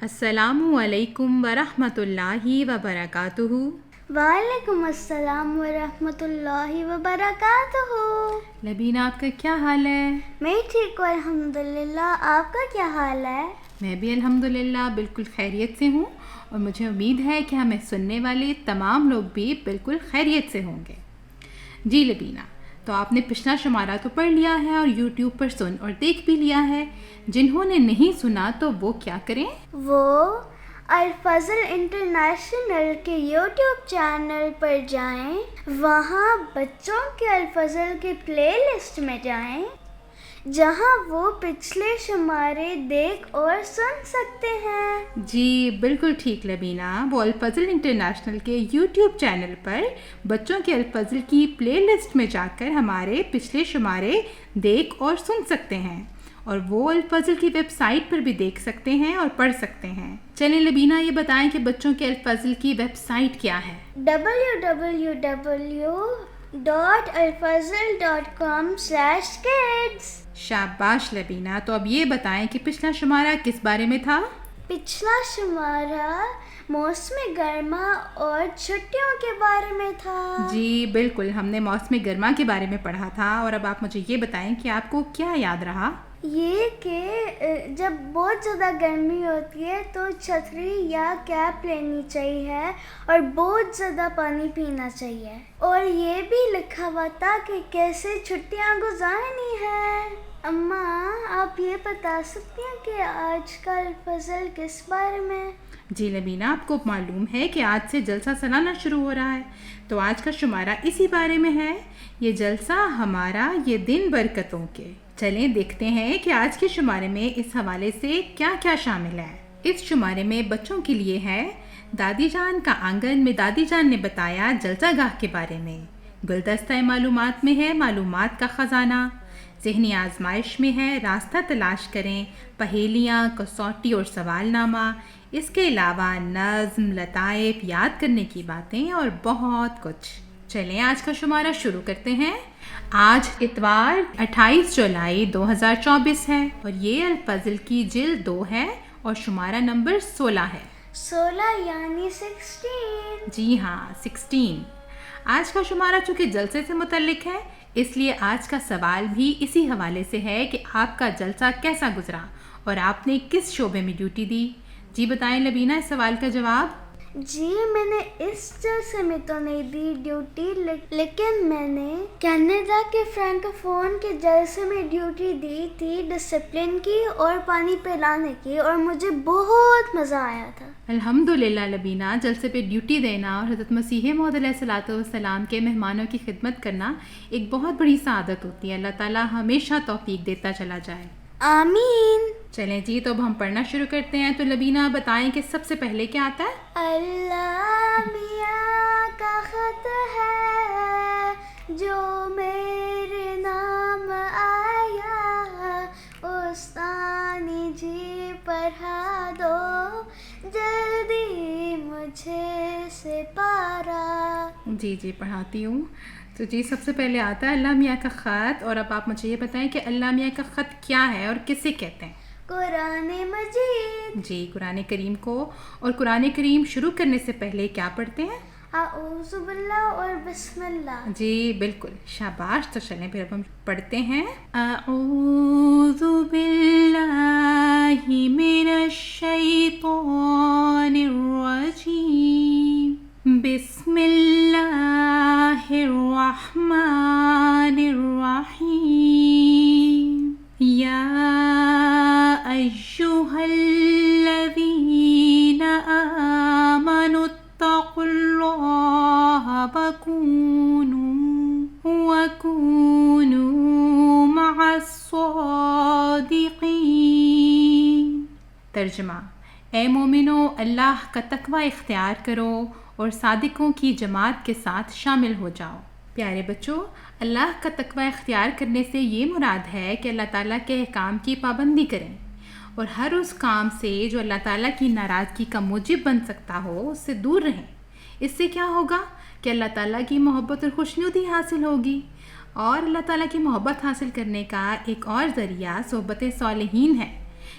السلام علیکم ورحمۃ اللہ وبرکاتہ۔ وعلیکم السلام ورحمۃ اللہ وبرکاتہ۔ لبینہ، آپ کا کیا حال ہے؟ میں ٹھیک ہوں الحمدللہ، آپ کا کیا حال ہے؟ میں بھی الحمدللہ بالکل خیریت سے ہوں، اور مجھے امید ہے کہ ہمیں سننے والے تمام لوگ بھی بالکل خیریت سے ہوں گے۔ جی لبینہ، تو آپ نے پچھلا شمارہ تو پڑھ لیا ہے اور یوٹیوب پر سن اور دیکھ بھی لیا ہے۔ جنہوں نے نہیں سنا تو وہ کیا کریں؟ وہ الفضل انٹرنیشنل کے یوٹیوب چینل پر جائیں، وہاں بچوں کے الفضل کی پلے لسٹ میں جائیں، جہاں وہ پچھلے شمارے دیکھ اور سن سکتے ہیں۔ جی بالکل ٹھیک لبینہ، وہ الفضل انٹرنیشنل کے یوٹیوب چینل پر بچوں کے الفضل کی پلے لسٹ میں جا کر ہمارے پچھلے شمارے دیکھ اور سن سکتے ہیں، اور وہ الفضل کی ویب سائٹ پر بھی دیکھ سکتے ہیں اور پڑھ سکتے ہیں۔ چلیں لبینہ، یہ بتائیں کہ بچوں کے الفضل کی ویب سائٹ کیا ہے؟ www.alfazl.com/kids۔ شاباش لبینہ، تو اب یہ بتائیں کہ پچھلا شمارہ کس بارے میں تھا؟ پچھلا شمارہ موسم گرما اور چھٹیوں کے بارے میں تھا۔ جی بالکل، ہم نے موسم گرما کے بارے میں پڑھا تھا، اور اب آپ مجھے یہ بتائیں کہ آپ کو کیا یاد رہا؟ یہ کہ جب بہت زیادہ گرمی ہوتی ہے تو چھتری یا کیپ لینی چاہیے اور بہت زیادہ پانی پینا چاہیے، اور یہ بھی لکھا ہوا تھا کہ کیسے چھٹیاں گزارنی ہے۔ اماں، آپ یہ بتا سکتی ہیں کہ آج کا الفضل کس بارے میں؟ جی لبینہ، آپ کو معلوم ہے کہ آج سے جلسہ سالانہ شروع ہو رہا ہے، تو آج کا شمارہ اسی بارے میں ہے۔ یہ جلسہ ہمارا، یہ دن برکتوں کے۔ چلیں دیکھتے ہیں کہ آج کے شمارے میں اس حوالے سے کیا کیا شامل ہے۔ اس شمارے میں بچوں کے لیے ہے دادی جان کا آنگن میں دادی جان نے بتایا جلسہ گاہ کے بارے میں، گلدستہ معلومات میں ہے معلومات کا خزانہ، ذہنی آزمائش میں ہے راستہ تلاش کریں، پہیلیاں، کسوٹی اور سوال نامہ، اس کے علاوہ نظم، لطائف، یاد کرنے کی باتیں اور بہت کچھ۔ چلیں آج کا شمارہ شروع کرتے ہیں۔ آج اتوار 28 جولائی 2024 ہے، اور یہ الفضل کی جلد 2 ہے اور شمارہ نمبر 16 ہے۔ 16 یعنی 16۔ جی ہاں، 16۔ آج کا شمارہ چونکہ جلسے سے متعلق ہے، اس لیے آج کا سوال بھی اسی حوالے سے ہے کہ آپ کا جلسہ کیسا گزرا اور آپ نے کس شعبے میں ڈیوٹی دی۔ جی بتائیں لبینہ اس سوال کا جواب۔ جی، میں نے اس جلسے میں تو نہیں دی ڈیوٹی، لیکن میں نے کینیڈا کے فرینکوفون کے جلسے میں ڈیوٹی دی تھی، ڈسپلن کی اور پانی پلانے کی، اور مجھے بہت مزہ آیا تھا۔ الحمدللہ لبینہ، جلسے پہ ڈیوٹی دینا اور حضرت مسیح موعود علیہ الصلوۃ والسلام کے مہمانوں کی خدمت کرنا ایک بہت بڑی سعادت ہوتی ہے۔ اللہ تعالیٰ ہمیشہ توفیق دیتا چلا جائے، آمین۔ چلیں جی، تو اب ہم پڑھنا شروع کرتے ہیں۔ تو لبینہ بتائیں کہ سب سے پہلے کیا آتا ہے؟ اللہ میاں کا خط ہے جو میرے نام آیا، استانی جی پڑھا دو جلدی مجھے سے پارا۔ جی پڑھاتی ہوں۔ تو جی سب سے پہلے آتا ہے اللہ میاں کا خط، اور اب آپ مجھے یہ بتائیں کہ اللہ میاں کا خط کیا ہے اور کسے کہتے ہیں؟ قرآن مجید۔ جی، قرآن کریم کو۔ اور قرآن کریم شروع کرنے سے پہلے کیا پڑھتے ہیں؟ اعوذ باللہ اور بسم اللہ۔ جی بالکل، شاباش۔ تو چلیں پھر اب ہم پڑھتے ہیں۔ اعوذ باللہ من الشیطان الرجیم، بسم اللہ الرحمن الرحیم، یا ایہا الذین آمنوا اتقوا اللہ وکونوا مع الصادقین۔ ترجمہ: اے مومنو، اللہ کا تقوی اختیار کرو اور صادقوں کی جماعت کے ساتھ شامل ہو جاؤ۔ پیارے بچوں، اللہ کا تقوی اختیار کرنے سے یہ مراد ہے کہ اللہ تعالیٰ کے احکام کی پابندی کریں، اور ہر اس کام سے جو اللہ تعالیٰ کی ناراضگی کا موجب بن سکتا ہو اس سے دور رہیں۔ اس سے کیا ہوگا کہ اللہ تعالیٰ کی محبت اور خوشنودی حاصل ہوگی، اور اللہ تعالیٰ کی محبت حاصل کرنے کا ایک اور ذریعہ صحبت صالحین ہے،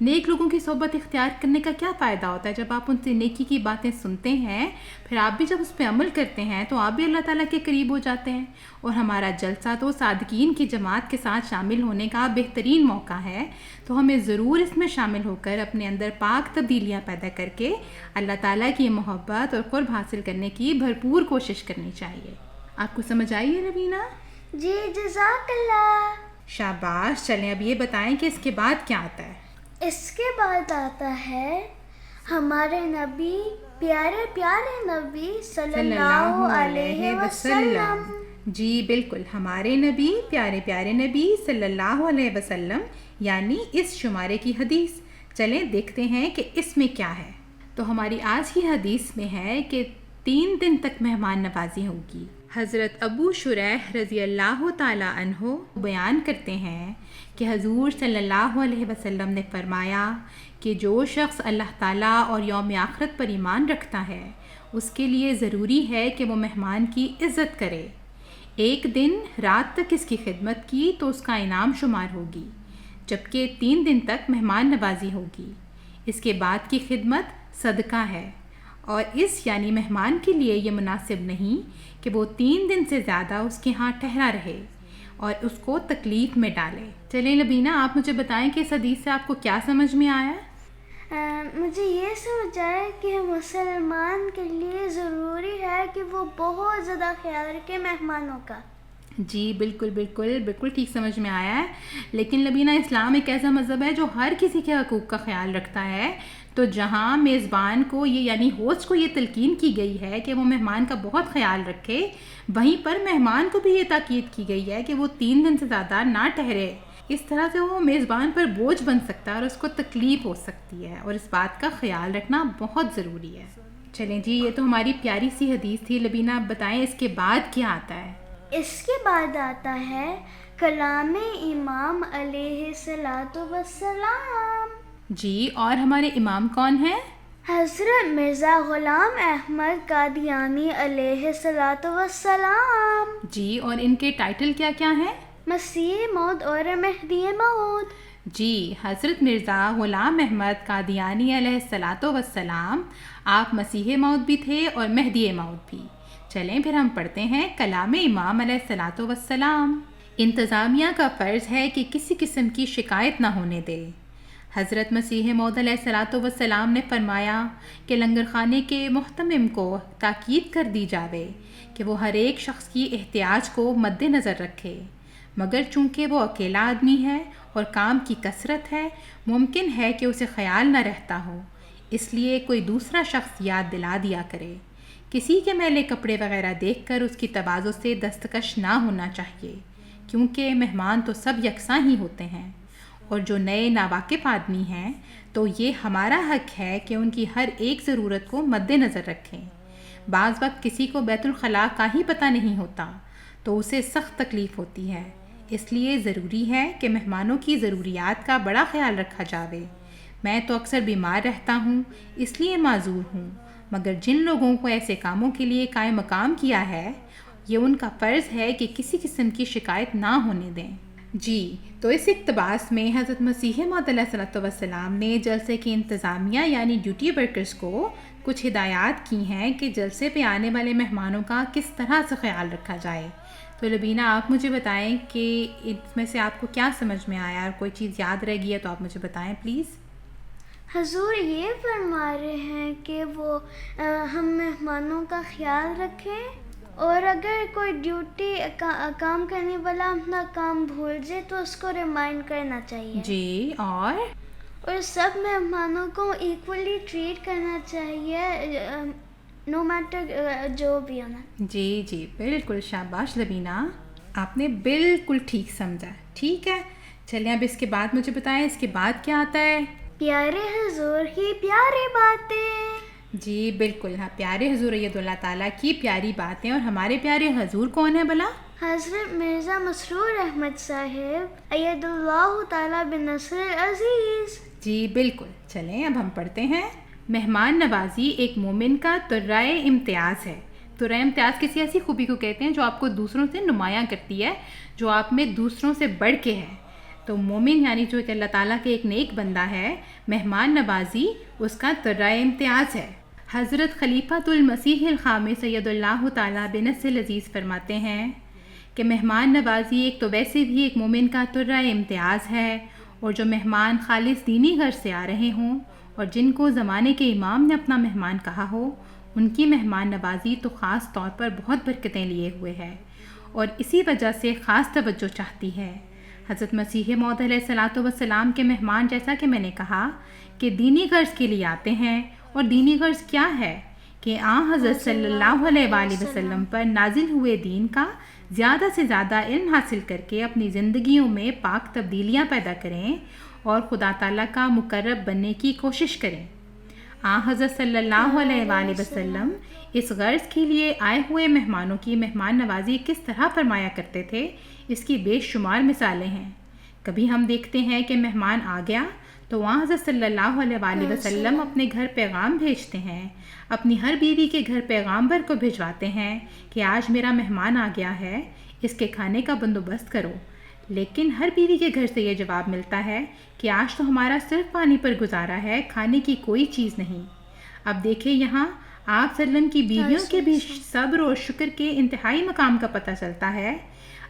نیک لوگوں کی صحبت اختیار کرنے کا کیا فائدہ ہوتا ہے؟ جب آپ ان سے نیکی کی باتیں سنتے ہیں پھر آپ بھی جب اس پہ عمل کرتے ہیں تو آپ بھی اللہ تعالیٰ کے قریب ہو جاتے ہیں. اور ہمارا جلسہ تو صادقین کی جماعت کے ساتھ شامل ہونے کا بہترین موقع ہے، تو ہمیں ضرور اس میں شامل ہو کر اپنے اندر پاک تبدیلیاں پیدا کر کے اللہ تعالیٰ کی محبت اور قرب حاصل کرنے کی بھرپور کوشش کرنی چاہیے. آپ کو سمجھ آئی ہے ربینہ؟ جی جزاک اللہ. شاباش. چلیں اب یہ بتائیں کہ اس کے بعد کیا آتا ہے؟ اس کے بعد آتا ہے ہمارے نبی، پیارے پیارے نبی صلی اللہ علیہ وسلم. جی بالکل، ہمارے نبی، پیارے پیارے نبی صلی اللہ علیہ وسلم، یعنی اس شمارے کی حدیث. چلیں دیکھتے ہیں کہ اس میں کیا ہے. تو ہماری آج کی حدیث میں ہے کہ 3 دن تک مہمان نوازی ہوگی. حضرت ابو شریح رضی اللہ تعالیٰ عنہ بیان کرتے ہیں کہ حضور صلی اللہ علیہ وسلم نے فرمایا کہ جو شخص اللہ تعالیٰ اور یوم آخرت پر ایمان رکھتا ہے اس کے لیے ضروری ہے کہ وہ مہمان کی عزت کرے. 1 دن رات تک اس کی خدمت کی تو اس کا انعام شمار ہوگی، جبکہ 3 دن تک مہمان نوازی ہوگی. اس کے بعد کی خدمت صدقہ ہے، اور اس یعنی مہمان کے لیے یہ مناسب نہیں کہ وہ 3 دن سے زیادہ اس کے ہاں ٹھہرا رہے اور اس کو تکلیف میں ڈالے. چلیں لبینہ، آپ مجھے بتائیں کہ اس حدیث سے آپ کو کیا سمجھ میں آیا؟ مجھے یہ سمجھ آیا کہ مسلمان کے لیے ضروری ہے کہ وہ بہت زیادہ خیال رکھے مہمانوں کا. جی بالکل بالکل بالکل ٹھیک سمجھ میں آیا ہے. لیکن لبینہ، اسلام ایک ایسا مذہب ہے جو ہر کسی کے حقوق کا خیال رکھتا ہے. تو جہاں میزبان کو یہ یعنی ہوسٹ کو یہ تلقین کی گئی ہے کہ وہ مہمان کا بہت خیال رکھے، وہیں پر مہمان کو بھی یہ تاکید کی گئی ہے کہ وہ 3 دن سے زیادہ نہ ٹھہرے. اس طرح سے وہ میزبان پر بوجھ بن سکتا ہے اور اس کو تکلیف ہو سکتی ہے، اور اس بات کا خیال رکھنا بہت ضروری ہے. چلیں جی، یہ تو ہماری پیاری سی حدیث تھی. لبینہ آپ بتائیں اس کے بعد کیا آتا ہے؟ اس کے بعد آتا ہے کلام امام علیہ الصلاۃ والسلام. جی، اور ہمارے امام کون ہیں؟ حضرت مرزا غلام احمد قادیانی علیہ الصلاۃ والسلام. جی، اور ان کے ٹائٹل کیا کیا ہیں؟ مسیح موعود اور مہدی موعود. جی، حضرت مرزا غلام احمد قادیانی علیہ الصلاۃ والسلام، آپ مسیح موعود بھی تھے اور مہدی موعود بھی. چلیں پھر ہم پڑھتے ہیں کلام امام علیہ الصلاۃ والسلام. انتظامیہ کا فرض ہے کہ کسی قسم کی شکایت نہ ہونے دے. حضرت مسیح موعود علیہ الصلاۃ والسلام نے فرمایا کہ لنگر خانے کے محتمم کو تاکید کر دی جاوے کہ وہ ہر ایک شخص کی احتیاج کو مد نظر رکھے، مگر چونکہ وہ اکیلا آدمی ہے اور کام کی کثرت ہے، ممکن ہے کہ اسے خیال نہ رہتا ہو، اس لیے کوئی دوسرا شخص یاد دلا دیا کرے. کسی کے میلے کپڑے وغیرہ دیکھ کر اس کی تواضع سے دستکش نہ ہونا چاہیے، کیونکہ مہمان تو سب یکساں ہی ہوتے ہیں، اور جو نئے ناواقف آدمی ہیں تو یہ ہمارا حق ہے کہ ان کی ہر ایک ضرورت کو مد نظر رکھیں. بعض وقت کسی کو بیت الخلاء کا ہی پتہ نہیں ہوتا تو اسے سخت تکلیف ہوتی ہے، اس لیے ضروری ہے کہ مہمانوں کی ضروریات کا بڑا خیال رکھا جاوے. میں تو اکثر بیمار رہتا ہوں، اس لیے معذور ہوں، مگر جن لوگوں کو ایسے کاموں کے لیے قائم مقام کیا ہے یہ ان کا فرض ہے کہ کسی قسم کی شکایت نہ ہونے دیں. جی، تو اس اقتباس میں حضرت مسیح موعود علیہ الصلوۃ والسلام نے جلسے کی انتظامیہ یعنی ڈیوٹی ورکرز کو کچھ ہدایات کی ہیں کہ جلسے پہ آنے والے مہمانوں کا کس طرح سے خیال رکھا جائے. تو لبینہ آپ مجھے بتائیں کہ اس میں سے آپ کو کیا سمجھ میں آیا، اور کوئی چیز یاد رہ گئی ہے تو آپ مجھے بتائیں پلیز. حضور یہ فرما رہے ہیں کہ وہ ہم مہمانوں کا خیال رکھیں، اور اگر کوئی ڈیوٹی کام کرنے والا اپنا کام بھول جائے تو اس کو ریمائنڈ کرنا چاہیے. جی، اور سب مہمانوں کو ایکولی ٹریٹ کرنا چاہیے، نو میٹر جو بھی ہونا. جی جی بالکل. شاباش لبینہ، آپ نے بالکل ٹھیک سمجھا. ٹھیک ہے، چلیں اب اس کے بعد مجھے بتائیں اس کے بعد کیا آتا ہے؟ پیارے حضور کی پیاری باتیں. جی بالکل. ہاں، پیارے حضور ید اللہ تعالیٰ کی پیاری باتیں. اور ہمارے پیارے حضور کون ہیں بلا؟ حضرت مرزا مسرور احمد صاحب اید اللہ تعالیٰ بنصر العزیز. جی بالکل. چلیں اب ہم پڑھتے ہیں. مہمان نوازی ایک مومن کا ترائے امتیاز ہے. ترائے امتیاز کسی ایسی خوبی کو کہتے ہیں جو آپ کو دوسروں سے نمایاں کرتی ہے، جو آپ میں دوسروں سے بڑھ کے ہے۔ تو مومن یعنی جو کہ اللہ تعالیٰ کے ایک نیک بندہ ہے، مہمان نوازی اس کا ترائے امتیاز ہے۔ حضرت خلیفۃ المسیح الخامس سید اللہ تعالیٰ بنص العزیز فرماتے ہیں کہ مہمان نوازی ایک تو ویسے بھی ایک مومن کا ترائے امتیاز ہے، اور جو مہمان خالص دینی غرض سے آ رہے ہوں اور جن کو زمانے کے امام نے اپنا مہمان کہا ہو، ان کی مہمان نوازی تو خاص طور پر بہت برکتیں لیے ہوئے ہے اور اسی وجہ سے خاص توجہ چاہتی ہے۔ حضرت مسیح موعود علیہ الصلاۃ والسلام کے مہمان، جیسا کہ میں نے کہا کہ دینی غرض کے لیے آتے ہیں، اور دینی غرض کیا ہے کہ حضرت صلی اللہ علیہ وآلہ وسلم پر نازل ہوئے دین کا زیادہ سے زیادہ علم حاصل کر کے اپنی زندگیوں میں پاک تبدیلیاں پیدا کریں اور خدا تعالیٰ کا مقرب بننے کی کوشش کریں۔ حضرت صلی اللہ علیہ وآلہ وسلم اس غرض کے لیے آئے ہوئے مہمانوں کی مہمان نوازی کس طرح فرمایا کرتے تھے، اس کی بے شمار مثالیں ہیں۔ کبھی ہم دیکھتے ہیں کہ مہمان آ گیا تو وہاں حضرت صلی اللہ علیہ وآلہ وسلم اپنے گھر پیغام بھیجتے ہیں، اپنی ہر بیوی کے گھر پیغامبر کو بھجواتے ہیں کہ آج میرا مہمان آ گیا ہے، اس کے کھانے کا بندوبست کرو۔ لیکن ہر بیوی کے گھر سے یہ جواب ملتا ہے کہ آج تو ہمارا صرف پانی پر گزارا ہے، کھانے کی کوئی چیز نہیں۔ اب دیکھیں یہاں آپ صلی اللہ علیہ وسلم کی بیویوں کے بھی صبر اور شکر کے انتہائی مقام کا پتہ چلتا ہے۔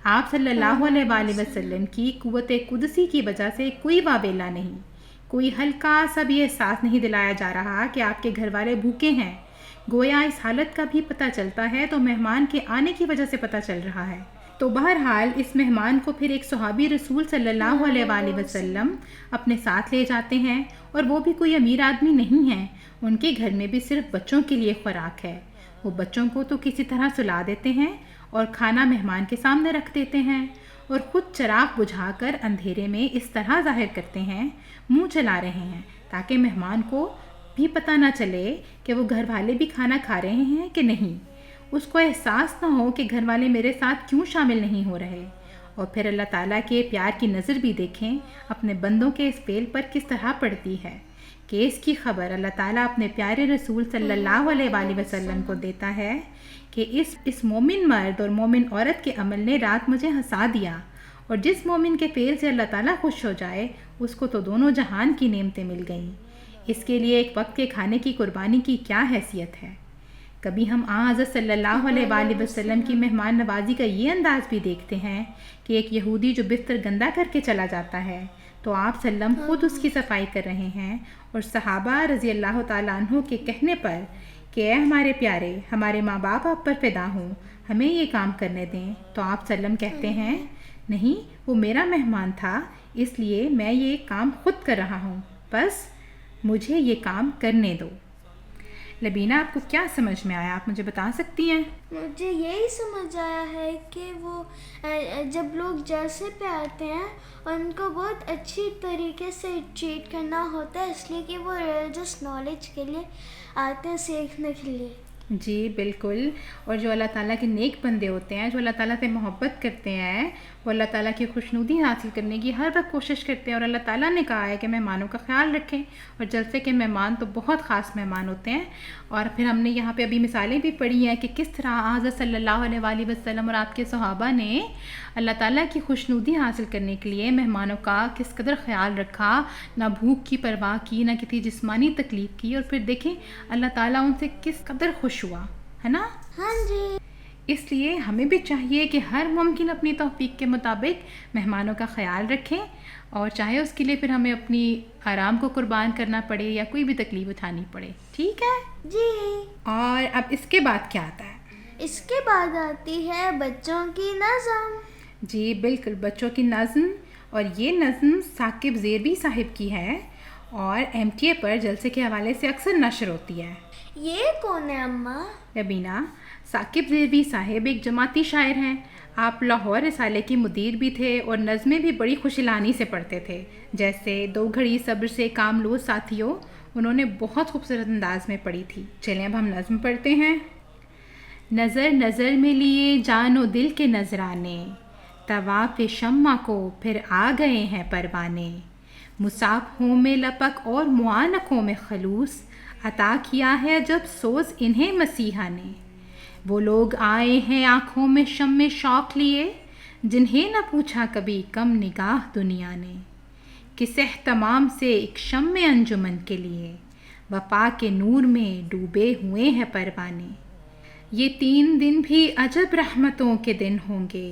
آپ صلی اللہ علیہ وآلہ وسلم کی قوت قدسی کی وجہ سے کوئی واویلا نہیں، کوئی ہلکا سا بھی احساس نہیں دلایا جا رہا کہ آپ کے گھر والے بھوکے ہیں۔ گویا اس حالت کا بھی پتہ چلتا ہے تو مہمان کے آنے کی وجہ سے پتہ چل رہا ہے۔ تو بہرحال اس مہمان کو پھر ایک صحابی رسول صلی اللہ علیہ وآلہ وسلم اپنے ساتھ لے جاتے ہیں، اور وہ بھی کوئی امیر آدمی نہیں ہیں، ان کے گھر میں بھی صرف بچوں کے لیے خوراک ہے۔ وہ بچوں کو تو کسی طرح سلا دیتے ہیں اور کھانا مہمان کے سامنے رکھ دیتے ہیں، اور خود چراغ بجھا کر اندھیرے میں اس طرح ظاہر کرتے ہیں، منہ چلا رہے ہیں، تاکہ مہمان کو بھی پتہ نہ چلے کہ وہ گھر والے بھی کھانا کھا رہے ہیں کہ نہیں، اس کو احساس نہ ہو کہ گھر والے میرے ساتھ کیوں شامل نہیں ہو رہے۔ اور پھر اللہ تعالیٰ کے پیار کی نظر بھی دیکھیں اپنے بندوں کے اس فعل پر کس طرح پڑتی ہے کہ اس کی خبر اللہ تعالیٰ اپنے پیارے رسول صلی اللہ علیہ وآلہ وسلم کو دیتا ہے کہ اس مومن مرد اور مومن عورت کے عمل نے رات مجھے ہنسا دیا، اور جس مومن کے فعل سے اللہ تعالیٰ خوش ہو جائے اس کو تو دونوں جہان کی نعمتیں مل گئیں۔ اس کے لیے ایک وقت کے کھانے کی قربانی کی کیا حیثیت ہے۔ کبھی ہم حضرت صلی اللہ علیہ وآلہ وسلم کی مہمان نوازی کا یہ انداز بھی دیکھتے ہیں کہ ایک یہودی جو بستر گندا کر کے چلا جاتا ہے تو آپ صلی اللہ علیہ وسلم خود اس کی صفائی کر رہے ہیں، اور صحابہ رضی اللہ تعالیٰ عنہ کے کہنے پر کہ اے ہمارے پیارے، ہمارے ماں باپ آپ پر فدا ہوں، ہمیں یہ کام کرنے دیں، تو آپ صلی اللہ علیہ وسلم کہتے ہیں نہیں، وہ میرا مہمان تھا، اس لیے میں یہ کام خود کر رہا ہوں، بس مجھے یہ کام کرنے دو۔ لبینہ، آپ کو کیا سمجھ میں آیا؟ آپ مجھے بتا سکتی ہیں؟ مجھے یہی سمجھ آیا ہے کہ وہ جب لوگ جلسے پہ آتے ہیں اور ان کو بہت اچھی طریقے سے ٹریٹ کرنا ہوتا ہے، اس لیے کہ وہ ریلیجس نالج کے لیے آتے ہیں، سیکھنے کے لیے۔ جی بالکل، اور جو اللہ تعالیٰ کے نیک بندے ہوتے ہیں، جو اللہ تعالیٰ سے محبت کرتے ہیں، وہ اللہ تعالیٰ کی خوشنودی حاصل کرنے کی ہر وقت کوشش کرتے ہیں، اور اللہ تعالیٰ نے کہا ہے کہ مہمانوں کا خیال رکھیں، اور جلسے کے مہمان تو بہت خاص مہمان ہوتے ہیں۔ اور پھر ہم نے یہاں پہ ابھی مثالیں بھی پڑھی ہیں کہ کس طرح حضرت صلی اللہ علیہ وآلہ وسلم اور آپ کے صحابہ نے اللہ تعالیٰ کی خوشنودی حاصل کرنے کے لیے مہمانوں کا کس قدر خیال رکھا، نہ بھوک کی پرواہ کی، نہ کسی جسمانی تکلیف کی، اور پھر دیکھیں اللہ تعالیٰ ان سے کس قدر خوش ہوا، ہے نا؟ ہاں جی۔ اس لیے ہمیں بھی چاہیے کہ ہر ممکن اپنی توفیق کے مطابق مہمانوں کا خیال رکھیں، اور چاہے اس کے لیے پھر ہمیں اپنی آرام کو قربان کرنا پڑے یا کوئی بھی تکلیف اٹھانی پڑے، ٹھیک ہے جی۔ اور اب اس کے بعد کیا آتا ہے؟ اس کے بعد آتی ہے بچوں کی نظم۔ جی بالکل، بچوں کی نظم، اور یہ نظم ثاقب زیربی صاحب کی ہے اور MTA پر جلسے کے حوالے سے اکثر نشر ہوتی ہے۔ یہ کون ہے اماں؟ ربینہ، ثاقب زیربی صاحب ایک جماعتی شاعر ہیں، آپ لاہور رسالے کی مدیر بھی تھے اور نظمیں بھی بڑی خوشیلانی سے پڑھتے تھے، جیسے دو گھڑی صبر سے کام لو ساتھیوں، انہوں نے بہت خوبصورت انداز میں پڑھی تھی۔ چلیں اب ہم نظم پڑھتے ہیں۔ نظر نظر میں لیے جان و دل کے نذرانے، طواف شمع کو پھر آ گئے ہیں پروانے، مصافحوں میں لپک اور معانقوں میں خلوص، عطا کیا ہے جب سوز انہیں مسیحا نے، وہ لوگ آئے ہیں آنکھوں میں شم شوق لیے، جنہیں نہ پوچھا کبھی کم نگاہ دنیا نے، کس اہتمام سے ایک شم انجمن کے لیے وفا کے نور میں ڈوبے ہوئے ہیں پروانے۔ یہ 3 دن بھی عجب رحمتوں کے دن ہوں گے،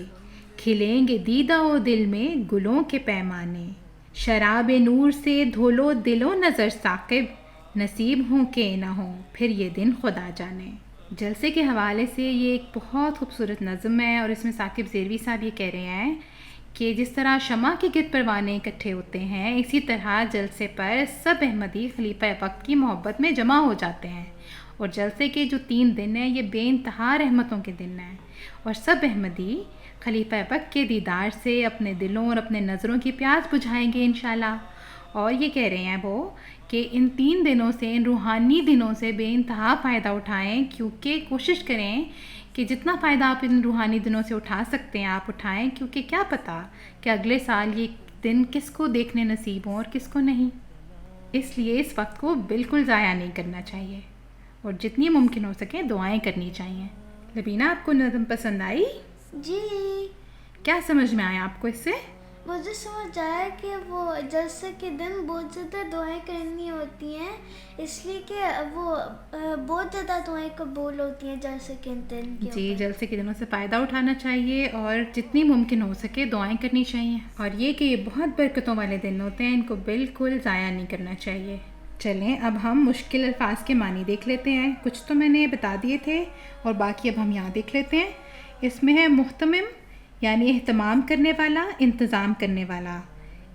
کھلیں گے دیدہ و دل میں گلوں کے پیمانے، شراب نور سے دھولو دل و نظر ثاقب، نصیب ہوں کہ نہ ہوں پھر یہ دن خدا جانے۔ جلسے کے حوالے سے یہ ایک بہت خوبصورت نظم ہے، اور اس میں ثاقب زیروی صاحب یہ کہہ رہے ہیں کہ جس طرح شمع کے گرد پروانے اکٹھے ہوتے ہیں، اسی طرح جلسے پر سب احمدی خلیفہ وقت کی محبت میں جمع ہو جاتے ہیں، اور جلسے کے جو 3 دن ہیں یہ بے انتہا رحمتوں کے دن ہیں، اور سب احمدی خلیفہ وقت کے دیدار سے اپنے دلوں اور اپنے نظروں کی پیاس بجھائیں گے انشاءاللہ۔ اور یہ کہہ رہے ہیں وہ کہ ان 3 دنوں سے، ان روحانی دنوں سے بے انتہا فائدہ اٹھائیں، کیونکہ کوشش کریں کہ جتنا فائدہ آپ ان روحانی دنوں سے اٹھا سکتے ہیں آپ اٹھائیں، کیونکہ کیا پتہ کہ اگلے سال یہ دن کس کو دیکھنے نصیب ہوں اور کس کو نہیں۔ اس لیے اس وقت کو بالکل ضائع نہیں کرنا چاہیے، اور جتنی ممکن ہو سکے دعائیں کرنی چاہیے۔ لبینہ، آپ کو نظم پسند آئی؟ جی، کیا سمجھ میں آیا آپ کو اس سے؟ مجھے سمجھ آیا کہ وہ جلسے کے دن بہت زیادہ دعائیں کرنی ہوتی ہیں، اس لیے کہ وہ بہت زیادہ دعائیں قبول ہوتی ہیں جلسے کے دن کے جی، اوپر۔ جلسے کے دنوں سے فائدہ اٹھانا چاہیے اور جتنی ممکن ہو سکے دعائیں کرنی چاہیے، اور یہ کہ یہ بہت برکتوں والے دن ہوتے ہیں، ان کو بالکل ضائع نہیں کرنا چاہیے۔ چلیں اب ہم مشکل الفاظ کے معنی دیکھ لیتے ہیں۔ کچھ تو میں نے بتا دیے تھے اور باقی اب ہم یہاں دیکھ لیتے ہیں۔ اس میں ہے محتمم، یعنی اہتمام کرنے والا، انتظام کرنے والا۔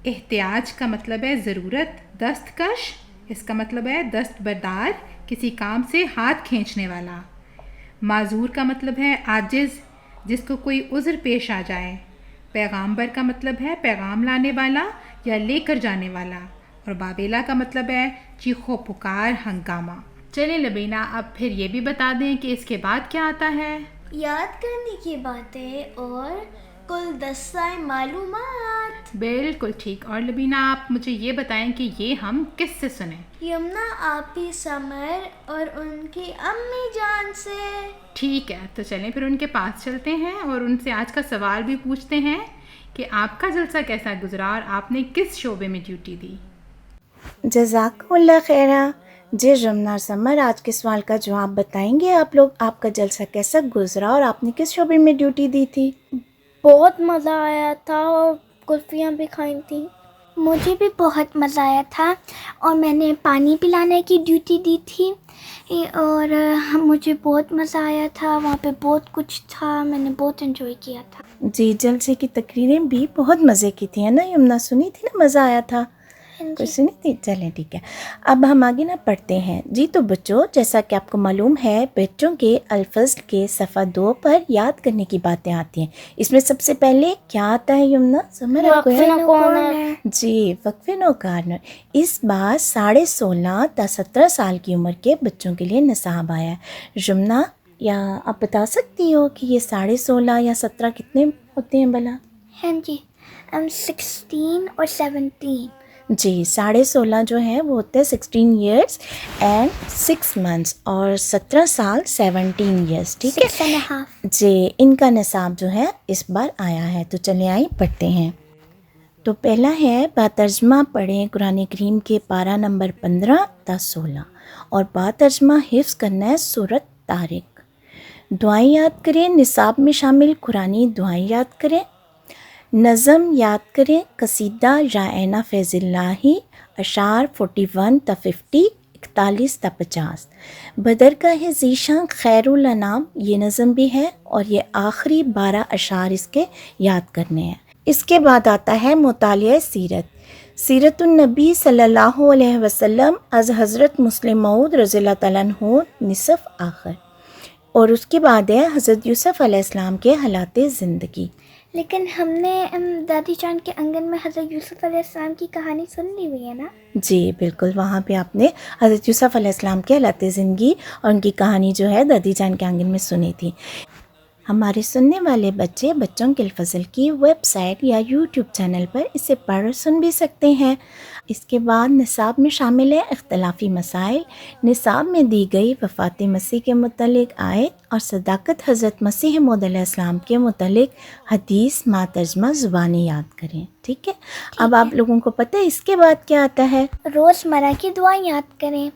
احتیاج کا مطلب ہے ضرورت۔ دستکش، اس کا مطلب ہے دست بردار، کسی کام سے ہاتھ کھینچنے والا۔ معذور کا مطلب ہے عاجز، جس کو کوئی عذر پیش آ جائے۔ پیغامبر کا مطلب ہے پیغام لانے والا یا لے کر جانے والا، اور بابیلا کا مطلب ہے چیخو پکار، ہنگامہ۔ چلیں لبینہ، اب پھر یہ بھی بتا دیں کہ اس کے بعد کیا آتا ہے۔ یاد کرنے کی باتیں اور کل دستہ معلومات۔ بالکل ٹھیک۔ اور لبینہ، آپ مجھے یہ بتائیں کہ یہ ہم کس سے سنیں؟ یمنا آپی سمر اور ان کی امی جان سے۔ ٹھیک ہے، تو چلیں پھر ان کے پاس چلتے ہیں اور ان سے آج کا سوال بھی پوچھتے ہیں کہ آپ کا جلسہ کیسا گزرا اور آپ نے کس شعبے میں ڈیوٹی دی۔ جزاکم اللہ خیرہ۔ جی رمنا سمر، آج کے سوال کا جواب بتائیں گے آپ لوگ، آپ کا جلسہ کیسا گزرا اور آپ نے کس شعبے میں ڈیوٹی دی تھی؟ بہت مزہ آیا تھا اور کلفیاں بھی کھائی تھیں۔ مجھے بھی بہت مزہ آیا تھا، اور میں نے پانی پلانے کی ڈیوٹی دی تھی، اور مجھے بہت مزہ آیا تھا، وہاں پہ بہت کچھ تھا، میں نے بہت انجوائے کیا تھا۔ جی، جلسے کی تقریریں بھی بہت مزے کی تھیں، ہے نا یمنا؟ سنی تھی نا، مزہ آیا تھا؟ کوئی سنی تھی؟ چلیں ٹھیک ہے، اب ہم آگے نہ پڑھتے ہیں۔ جی تو بچوں، جیسا کہ آپ کو معلوم ہے، بچوں کے الفصل کے صفحہ 2 پر یاد کرنے کی باتیں آتی ہیں۔ اس میں سب سے پہلے کیا آتا ہے یمنا؟ سمر آپ کو ہے؟ جی، وقفے نو کارنر۔ اس بار 16.5 تا 17 سال کی عمر کے بچوں کے لیے نصاب آیا ہے۔ یمنا، یا آپ بتا سکتی ہو کہ یہ 16.5 یا 17 کتنے ہوتے ہیں بھلا؟ ہاں جی، 16 اور 17۔ جی، 16.5 جو ہیں وہ ہوتے ہیں 16 ایئرس اینڈ 6 منتھس، اور 17 سال 17 ایئرس، ٹھیک ہے؟ 6.5۔ جی، ان کا نصاب جو ہے اس بار آیا ہے، تو چلے آئیں پڑھتے ہیں۔ تو پہلا ہے باترجمہ پڑھیں قرآن کریم کے پارہ نمبر 15 تا 16، اور باترجمہ حفظ کرنا ہے سورۃ طارق۔ دعائیں یاد کریں، نصاب میں شامل قرآنی دعائیں یاد کریں، نظم یاد کریں، قصیدہ رائنہ فیض اللہ، اشعار 41 تا 50، 41 تا 50۔ بدرگاہ ذیشان خیر الانام، یہ نظم بھی ہے، اور یہ آخری 12 اشعار اس کے یاد کرنے ہیں۔ اس کے بعد آتا ہے مطالعہ سیرت، سیرت النبی صلی اللہ علیہ وسلم از حضرت مسلم موعود رضی اللہ تعالیٰ عنہ نصف آخر، اور اس کے بعد ہے حضرت یوسف علیہ السلام کے حالات زندگی۔ لیکن ہم نے دادی جان کے آنگن میں حضرت یوسف علیہ السلام کی کہانی سن لی ہوئی ہے نا؟ جی بالکل، وہاں پہ آپ نے حضرت یوسف علیہ السلام کے حالات زندگی اور ان کی کہانی جو ہے دادی جان کے آنگن میں سنی تھی۔ ہمارے سننے والے بچے بچوں کے الفضل کی ویب سائٹ یا یوٹیوب چینل پر اسے پڑھ سن بھی سکتے ہیں۔ اس کے بعد نصاب میں شامل ہے اختلافی مسائل، نصاب میں دی گئی وفات مسیح کے متعلق آیت اور صداقت حضرت مسیح موعود علیہ السلام کے متعلق حدیث مع ترجمہ زبانی یاد کریں. ٹھیک ہے. اب آپ لوگوں کو پتہ ہے اس کے بعد کیا آتا ہے؟ روزمرہ کی دعائیں یاد کریں.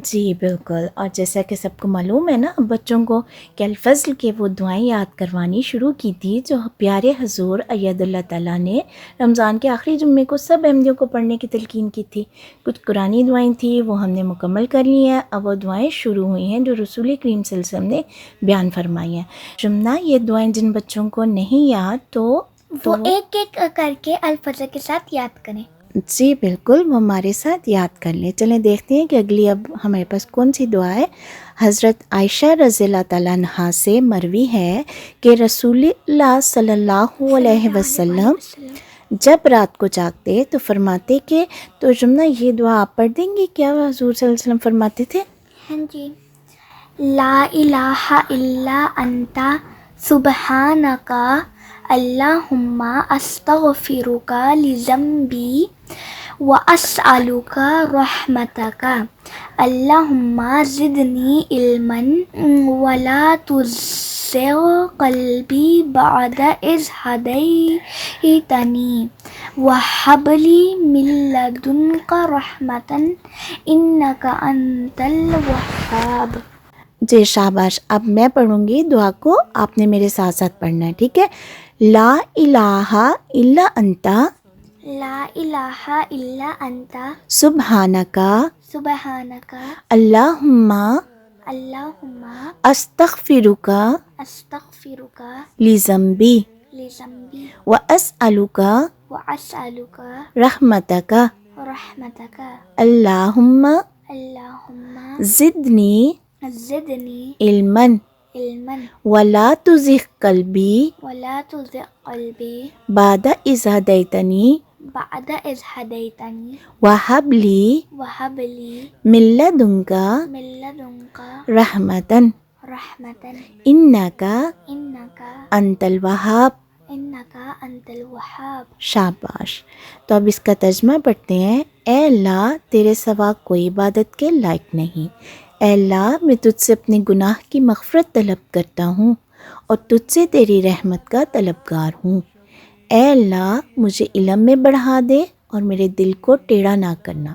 جی بالکل. اور جیسا کہ سب کو معلوم ہے نا بچوں کو کہ الفضل کے وہ دعائیں یاد کروانی شروع کی تھی جو پیارے حضور اید اللہ تعالیٰ نے رمضان کے آخری جمعے کو سب احمدیوں کو پڑھنے کی تلقین کی تھی. کچھ قرآنی دعائیں تھیں وہ ہم نے مکمل کر لی ہیں. اب وہ دعائیں شروع ہوئی ہیں جو رسول کریم صلی اللہ علیہ وسلم نے بیان فرمائی ہیں. جمنہ یہ دعائیں جن بچوں کو نہیں یاد تو وہ ایک ایک کر کے الفضل کے ساتھ یاد کریں. جی بالکل وہ ہمارے ساتھ یاد کر لیں. چلیں دیکھتے ہیں کہ اگلی اب ہمارے پاس کون سی دعا ہے. حضرت عائشہ رضی اللہ تعالیٰ عنہا سے مروی ہے کہ رسول اللہ صلی اللہ علیہ وسلم جب رات کو جاگتے تو فرماتے کہ تو جمنہ یہ دعا آپ پڑھ دیں گی کیا حضور صلی اللہ علیہ وسلم فرماتے تھے؟ ہاں جی. لا الہ الا انت سبحانک اللہم استغفرک لذنبی واسألک رحمتک اللہم زدنی علما ولا تزغ قلبی بعد اذ ہدیتنی وہب لی من لدنک رحمتا انک انت الوہاب. جی شاباش. اب میں پڑھوں گی دعا کو، آپ نے میرے ساتھ ساتھ پڑھنا ہے. ٹھیک ہے. لا الہ الا انت لا الہ الا انت سبحانک سبحانک اللہم اللہم استغفرک استغفرک لذنبی لذنبی واسألک واسألک رحمتک رحمتک اللہم اللہم زدنی زدنی علما علما ولا تزغ قلبی ولا تزغ قلبی بعد اذ ہدیتنی بعد اذ ہدیتنی وہب لی وہب لی من لدنک من لدنک رحمتا رحمتا انک انک انت الوہاب. انک انت الوہاب. شاباش. تو اب اس کا ترجمہ پڑھتے ہیں. اے اللہ تیرے سوا کوئی عبادت کے لائق نہیں. اے اللہ میں تجھ سے اپنے گناہ کی مغفرت طلب کرتا ہوں اور تجھ سے تیری رحمت کا طلبگار ہوں. اے اللہ مجھے علم میں بڑھا دے اور میرے دل کو ٹیڑھا نہ کرنا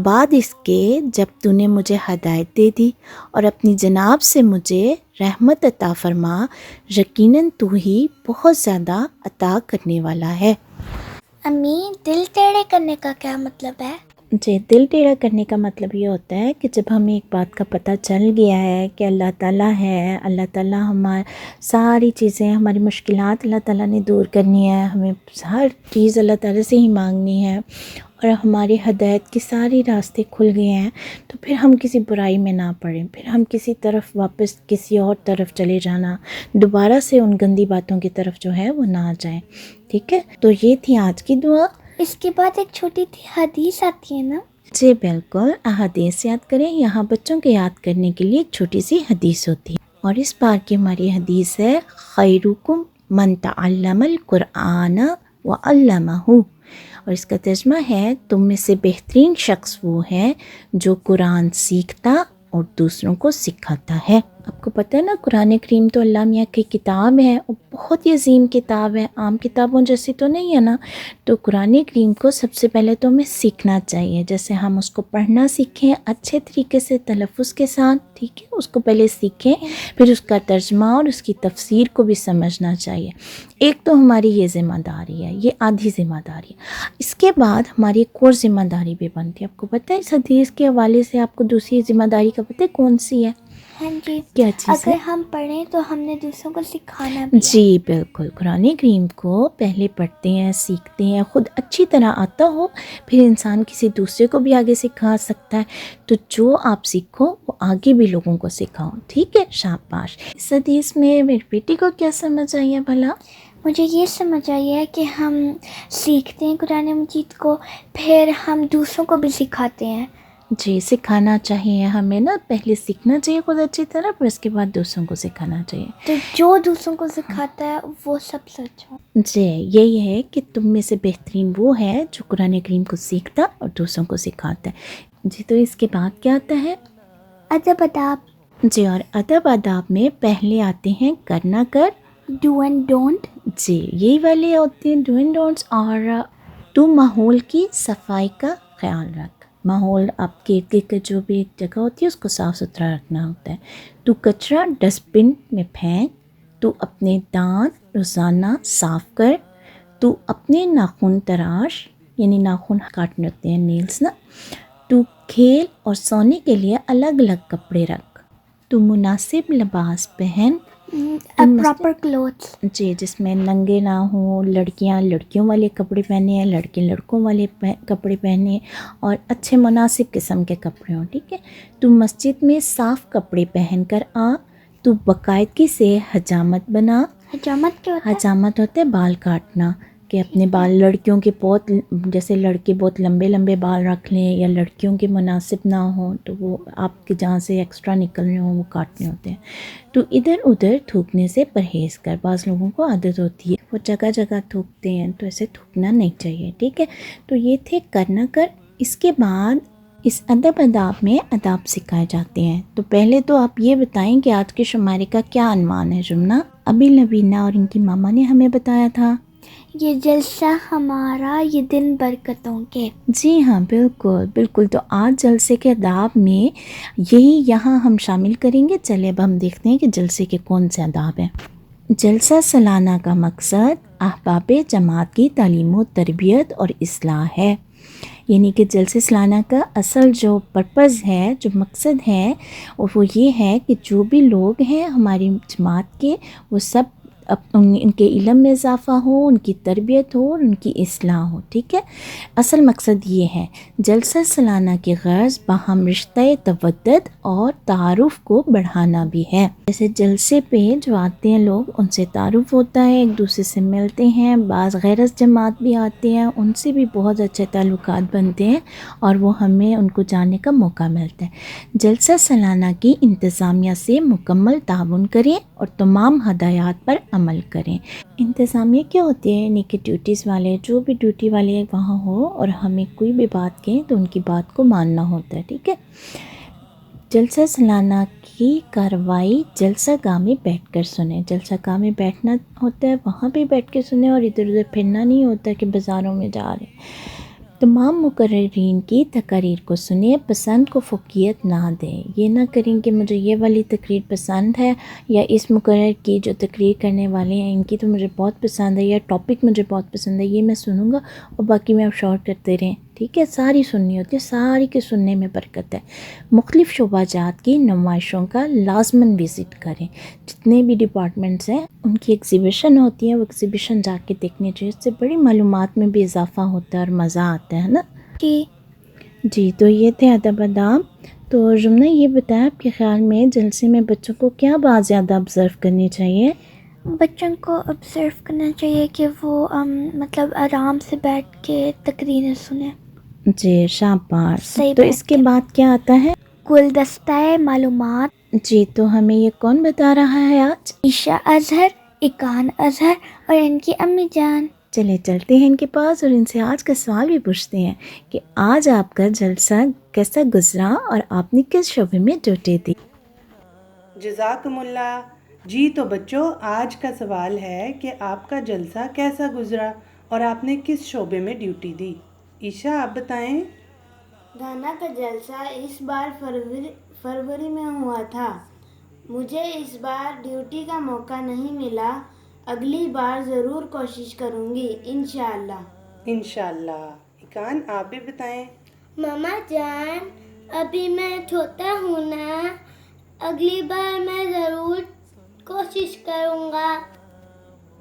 بعد اس کے جب تو نے مجھے ہدایت دے دی اور اپنی جناب سے مجھے رحمت عطا فرما. یقیناً تو ہی بہت زیادہ عطا کرنے والا ہے. امی دل ٹیڑھے کرنے کا کیا مطلب ہے؟ جی دل ٹیڑھا کرنے کا مطلب یہ ہوتا ہے کہ جب ہمیں ایک بات کا پتہ چل گیا ہے کہ اللہ تعالیٰ ہے، اللہ تعالیٰ ساری چیزیں ہماری مشکلات اللہ تعالیٰ نے دور کرنی ہے، ہمیں ہر چیز اللہ تعالیٰ سے ہی مانگنی ہے اور ہماری ہدایت کے سارے راستے کھل گئے ہیں تو پھر ہم کسی برائی میں نہ پڑیں، پھر ہم کسی طرف واپس کسی اور طرف چلے جانا، دوبارہ سے ان گندی باتوں کی طرف جو ہے وہ نہ جائیں. ٹھیک ہے. تو یہ تھی آج کی دعا. اس کے بعد ایک چھوٹی سی حدیث آتی ہے نا؟ جی بالکل. احادیث یاد کریں. یہاں بچوں کے یاد کرنے کے لیے ایک چھوٹی سی حدیث ہوتی ہے اور اس بار کی ہماری حدیث ہے خیرکم من تعلم القرآن وعلمہ، اور اس کا ترجمہ ہے تم میں سے بہترین شخص وہ ہے جو قرآن سیکھتا اور دوسروں کو سکھاتا ہے. آپ کو پتہ ہے نا قرآن کریم تو اللہ میاں کی کتاب ہے اور بہت ہی عظیم کتاب ہے، عام کتابوں جیسی تو نہیں ہے نا. تو قرآن کریم کو سب سے پہلے تو ہمیں سیکھنا چاہیے، جیسے ہم اس کو پڑھنا سیکھیں اچھے طریقے سے تلفظ کے ساتھ. ٹھیک ہے. اس کو پہلے سیکھیں پھر اس کا ترجمہ اور اس کی تفسیر کو بھی سمجھنا چاہیے. ایک تو ہماری یہ ذمہ داری ہے، یہ آدھی ذمہ داری ہے. اس کے بعد ہماری ایک اور ذمہ داری بھی بنتی ہے. آپ کو پتہ ہے اس حدیث کے حوالے سے آپ کو دوسری ذمہ داری کا پتہ ہے کون سی ہے؟ ہاں جی. کیا چیز ہے؟ اگر ہم پڑھیں تو ہم نے دوسروں کو سکھانا بھی ہے. جی بالکل. قرآن کریم کو پہلے پڑھتے ہیں، سیکھتے ہیں، خود اچھی طرح آتا ہو پھر انسان کسی دوسرے کو بھی آگے سکھا سکتا ہے. تو جو آپ سیکھو وہ آگے بھی لوگوں کو سکھاؤ. ٹھیک ہے. شاباش. اس حدیث میں میری بیٹی کو کیا سمجھ آئی ہے بھلا؟ مجھے یہ سمجھ آئی ہے کہ ہم سیکھتے ہیں قرآن مجید کو، پھر ہم دوسروں کو بھی سکھاتے ہیں جی سکھانا چاہیے ہمیں نا، پہلے سیکھنا چاہیے خود اچھی طرح، پھر اس کے بعد دوسروں کو سکھانا چاہیے. تو جو دوسروں کو سکھاتا ہے وہ سب سے اچھا. جی یہی ہے کہ تم میں سے بہترین وہ ہے جو قرآن کریم کو سیکھتا اور دوسروں کو سکھاتا ہے. جی تو اس کے بعد کیا آتا ہے؟ ادب اداب. جی اور ادب آداب میں پہلے آتے ہیں کرنا کر، ڈو اینڈ ڈونٹ. جی یہی والے ہوتے ہیں ڈو اینڈ ڈونٹس. اور تو ماحول کی صفائی کا خیال رکھ. ماحول آپ کے ارد گرد جو بھی ایک جگہ ہوتی ہے اس کو صاف ستھرا رکھنا ہوتا ہے. تو کچرا ڈسٹ بن میں پھینک. تو اپنے دانت روزانہ صاف کر. تو اپنے ناخن تراش، یعنی ناخن کاٹنے ہوتے ہیں نیلز نا. تو کھیل اور سونے کے لیے الگ الگ کپڑے رکھ. تو مناسب لباس پہن. Proper clothes. جی جس میں ننگے نہ ہوں. لڑکیاں لڑکیوں والے کپڑے پہنے، لڑکے لڑکوں والے کپڑے پہنے، اور اچھے مناسب قسم کے کپڑے ہوں. ٹھیک ہے. تو مسجد میں صاف کپڑے پہن کر آ. تو باقاعدگی سے حجامت بنا. حجامت کیا ہوتا ہے؟ حجامت ہوتے ہیں بال کاٹنا، کہ اپنے بال لڑکیوں کے بہت، جیسے لڑکے بہت لمبے لمبے بال رکھ لیں یا لڑکیوں کے مناسب نہ ہوں تو وہ آپ کے جہاں سے ایکسٹرا نکل رہے ہوں وہ کاٹنے ہوتے ہیں. تو ادھر ادھر تھوکنے سے پرہیز کر. بعض لوگوں کو عادت ہوتی ہے وہ جگہ جگہ تھوکتے ہیں، تو ایسے تھوکنا نہیں چاہیے. ٹھیک ہے. تو یہ تھے کرنا کر. اس کے بعد اس ادب آداب میں آداب سکھائے جاتے ہیں. تو پہلے تو آپ یہ بتائیں کہ آج کے شمارے کا کیا عنوان ہے جمنہ؟ ابھی لبینہ اور ان کی ماما نے ہمیں بتایا تھا یہ جلسہ ہمارا یہ دن برکتوں کے. جی ہاں بالکل بالکل. تو آج جلسے کے آداب میں یہی یہاں ہم شامل کریں گے. چلے اب ہم دیکھتے ہیں کہ جلسے کے کون سے آداب ہیں. جلسہ سالانہ کا مقصد احباب جماعت کی تعلیم و تربیت اور اصلاح ہے. یعنی کہ جلسے سالانہ کا اصل جو پرپز ہے، جو مقصد ہے، وہ یہ ہے کہ جو بھی لوگ ہیں ہماری جماعت کے وہ سب ان کے علم میں اضافہ ہو، ان کی تربیت ہو اور ان کی اصلاح ہو. ٹھیک ہے. اصل مقصد یہ ہے. جلسہ سالانہ کی غرض باہم رشتہ تودد اور تعارف کو بڑھانا بھی ہے. جیسے جلسے پہ جو آتے ہیں لوگ ان سے تعارف ہوتا ہے، ایک دوسرے سے ملتے ہیں. بعض غیر جماعت بھی آتے ہیں، ان سے بھی بہت اچھے تعلقات بنتے ہیں اور وہ ہمیں ان کو جاننے کا موقع ملتا ہے. جلسہ سالانہ کی انتظامیہ سے مکمل تعاون کریں اور تمام ہدایات پر عمل کریں. انتظامیہ کیا ہوتی ہے؟ یعنی کہ ڈیوٹیز والے، جو بھی ڈیوٹی والے وہاں ہو اور ہمیں کوئی بھی بات کہیں تو ان کی بات کو ماننا ہوتا ہے. ٹھیک ہے. جلسہ سالانہ کی کارروائی جلسہ گاہ میں بیٹھ کر سنیں. جلسہ گاہ میں بیٹھنا ہوتا ہے، وہاں بھی بیٹھ کے سنیں اور ادھر ادھر پھرنا نہیں ہوتا کہ بازاروں میں جا رہے ہیں. تمام مقررین کی تقاریر کو سنیں، پسند کو فوقیت نہ دیں. یہ نہ کریں کہ مجھے یہ والی تقریر پسند ہے یا اس مقرر کی جو تقریر کرنے والے ہیں ان کی تو مجھے بہت پسند ہے یا ٹاپک مجھے بہت پسند ہے، یہ میں سنوں گا اور باقی میں اب شارٹ کرتے رہیں. ٹھیک ہے. ساری سننی ہوتی ہے، ساری کے سننے میں برکت ہے. مختلف شعبہ جات کی نمائشوں کا لازماً وزٹ کریں. جتنے بھی ڈپارٹمنٹس ہیں ان کی ایگزیبیشن ہوتی ہے، وہ ایگزیبیشن جا کے دیکھنی چاہیے. اس سے بڑی معلومات میں بھی اضافہ ہوتا ہے اور مزہ آتا ہے نا. جی تو یہ تھے ادب آداب. تو جمنہ یہ بتایا آپ کے خیال میں جلسے میں بچوں کو کیا بات زیادہ آبزرو کرنی چاہیے؟ بچوں کو آبزرو کرنا چاہیے کہ وہ مطلب آرام سے بیٹھ کے تقریریں سنیں. جی شاباش. صحیح تو بیٹھ اس کے کے. بعد کیا آتا ہے؟ گلدستہ معلومات. جی تو ہمیں یہ کون بتا رہا ہے آج؟ عشاء اظہر، اکان اظہر اور ان کی امی جان. چلے چلتے ہیں ان کے پاس اور ان سے آج کا سوال بھی پوچھتے ہیں کہ آج آپ کا جلسہ کیسا گزرا اور آپ نے کس شعبے میں ڈیوٹی دی؟ جزاکم اللہ. جی تو بچوں آج کا سوال ہے کہ آپ کا جلسہ کیسا گزرا اور آپ نے کس شعبے میں ڈیوٹی دی. عشاء آپ بتائیں. گانا کا جلسہ اس بار فروری میں ہوا تھا. مجھے اس بار ڈیوٹی کا موقع نہیں ملا. اگلی بار ضرور کوشش کروں گی انشاءاللہ. انشاءاللہ. اکان آپ بھی بتائیں. ماما جان ابھی میں چھوٹا ہوں نا، اگلی بار میں ضرور کوشش کروں گا.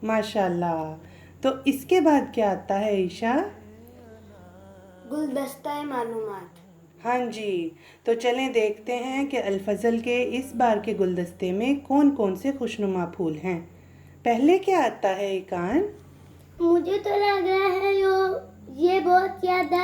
ماشاءاللہ. تو اس کے بعد کیا آتا ہے عشاء؟ گلدستہ معلومات. ہاں جی. تو چلیں دیکھتے ہیں کہ الفضل کے اس بار کے گلدستے میں کون کون سے خوشنما پھول ہیں. پہلے کیا آتا ہے اکان؟ مجھے تو لگ رہا ہے یہ بہت زیادہ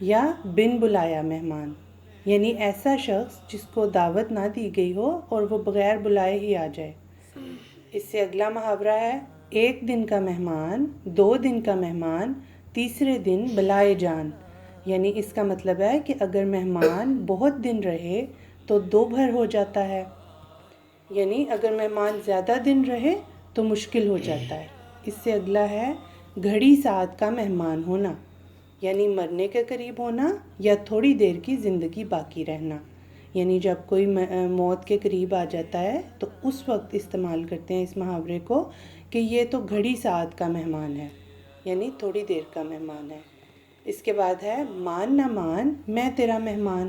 یا بن بلایا مہمان، یعنی ایسا شخص جس کو دعوت نہ دی گئی ہو اور وہ بغیر بلائے ہی آ جائے۔ اس سے اگلا محاورہ ہے 1 دن کا مہمان، 2 دن کا مہمان، تیسرے دن بلائے جان، یعنی اس کا مطلب ہے کہ اگر مہمان بہت دن رہے تو 2 بھر ہو جاتا ہے، یعنی اگر مہمان زیادہ دن رہے تو مشکل ہو جاتا ہے۔ اس سے اگلا ہے گھڑی ساعت کا مہمان ہونا، یعنی مرنے کے قریب ہونا یا تھوڑی دیر کی زندگی باقی رہنا، یعنی جب کوئی موت کے قریب آ جاتا ہے تو اس وقت استعمال کرتے ہیں اس محاورے کو کہ یہ تو گھڑی ساعت کا مہمان ہے، یعنی تھوڑی دیر کا مہمان ہے۔ اس کے بعد ہے مان نہ مان میں تیرا مہمان،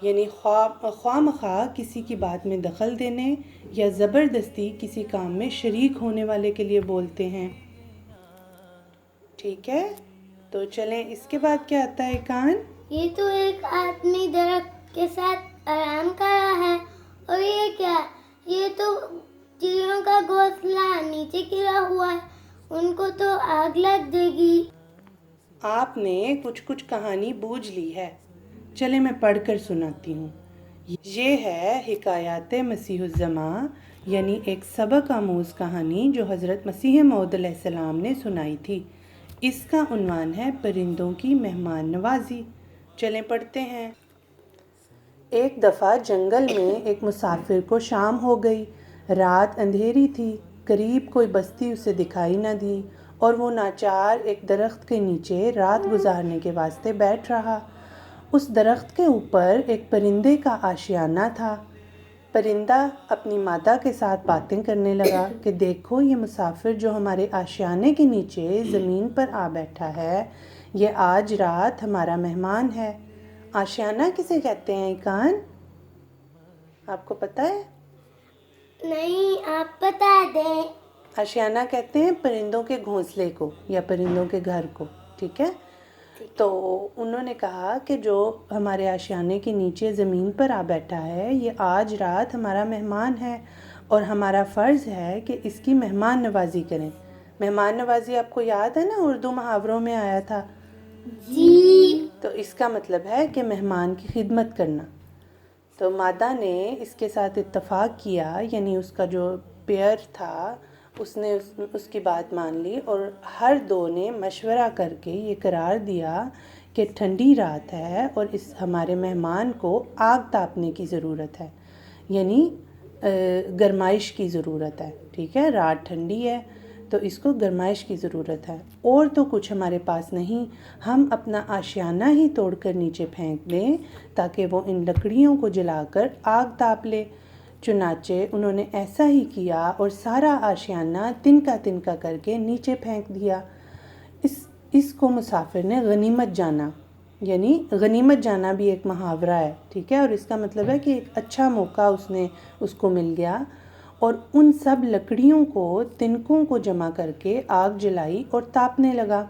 یعنی خواہ مخواہ کسی کی بات میں دخل دینے یا زبردستی کسی کام میں شریک ہونے والے کے لیے بولتے ہیں۔ ٹھیک ہے، تو چلیں اس کے بعد کیا آتا ہے کان؟ یہ تو ایک آدمی درخت کے ساتھ آرام کر رہا ہے، اور یہ کیا؟ یہ تو چڑیوں کا گھونسلہ نیچے گرا ہوا ہے، ان کو تو آگ لگ جائے گی۔ آپ نے کچھ کہانی بوجھ لی ہے، چلے میں پڑھ کر سناتی ہوں۔ یہ ہے حکایات مسیح الزماں، یعنی ایک سبق آموز کہانی جو حضرت مسیح موعود علیہ السلام نے سنائی تھی۔ اس کا عنوان ہے پرندوں کی مہمان نوازی۔ چلیں پڑھتے ہیں۔ ایک دفعہ جنگل میں ایک مسافر کو شام ہو گئی، رات اندھیری تھی، قریب کوئی بستی اسے دکھائی نہ دی، اور وہ ناچار ایک درخت کے نیچے رات گزارنے کے واسطے بیٹھ رہا۔ اس درخت کے اوپر ایک پرندے کا آشیانہ تھا۔ پرندہ اپنی مادہ کے ساتھ باتیں کرنے لگا کہ دیکھو یہ مسافر جو ہمارے آشیانے کے نیچے زمین پر آ بیٹھا ہے، یہ آج رات ہمارا مہمان ہے۔ آشیانہ کسے کہتے ہیں کان؟ آپ کو پتہ ہے؟ نہیں، آپ بتا دیں۔ آشیانہ کہتے ہیں پرندوں کے گھونسلے کو یا پرندوں کے گھر کو، ٹھیک ہے؟ تو انہوں نے کہا کہ جو ہمارے آشیانے کے نیچے زمین پر آ بیٹھا ہے یہ آج رات ہمارا مہمان ہے، اور ہمارا فرض ہے کہ اس کی مہمان نوازی کریں۔ مہمان نوازی آپ کو یاد ہے نا، اردو محاوروں میں آیا تھا۔ جی۔ تو اس کا مطلب ہے کہ مہمان کی خدمت کرنا۔ تو مادہ نے اس کے ساتھ اتفاق کیا، یعنی اس کا جو پیئر تھا اس نے اس کی بات مان لی، اور ہر دو نے مشورہ کر کے یہ قرار دیا کہ ٹھنڈی رات ہے اور اس ہمارے مہمان کو آگ تاپنے کی ضرورت ہے، یعنی گرمائش کی ضرورت ہے، ٹھیک ہے؟ رات ٹھنڈی ہے تو اس کو گرمائش کی ضرورت ہے، اور تو کچھ ہمارے پاس نہیں، ہم اپنا آشیانہ ہی توڑ کر نیچے پھینک دیں تاکہ وہ ان لکڑیوں کو جلا کر آگ تاپ لے۔ چنانچہ انہوں نے ایسا ہی کیا اور سارا آشیانہ تنکا کر کے نیچے پھینک دیا۔ اس کو مسافر نے غنیمت جانا، یعنی غنیمت جانا بھی ایک محاورہ ہے، ٹھیک ہے؟ اور اس کا مطلب ہے کہ ایک اچھا موقع اس کو مل گیا، اور ان سب لکڑیوں کو تنکوں کو جمع کر کے آگ جلائی اور تاپنے لگا۔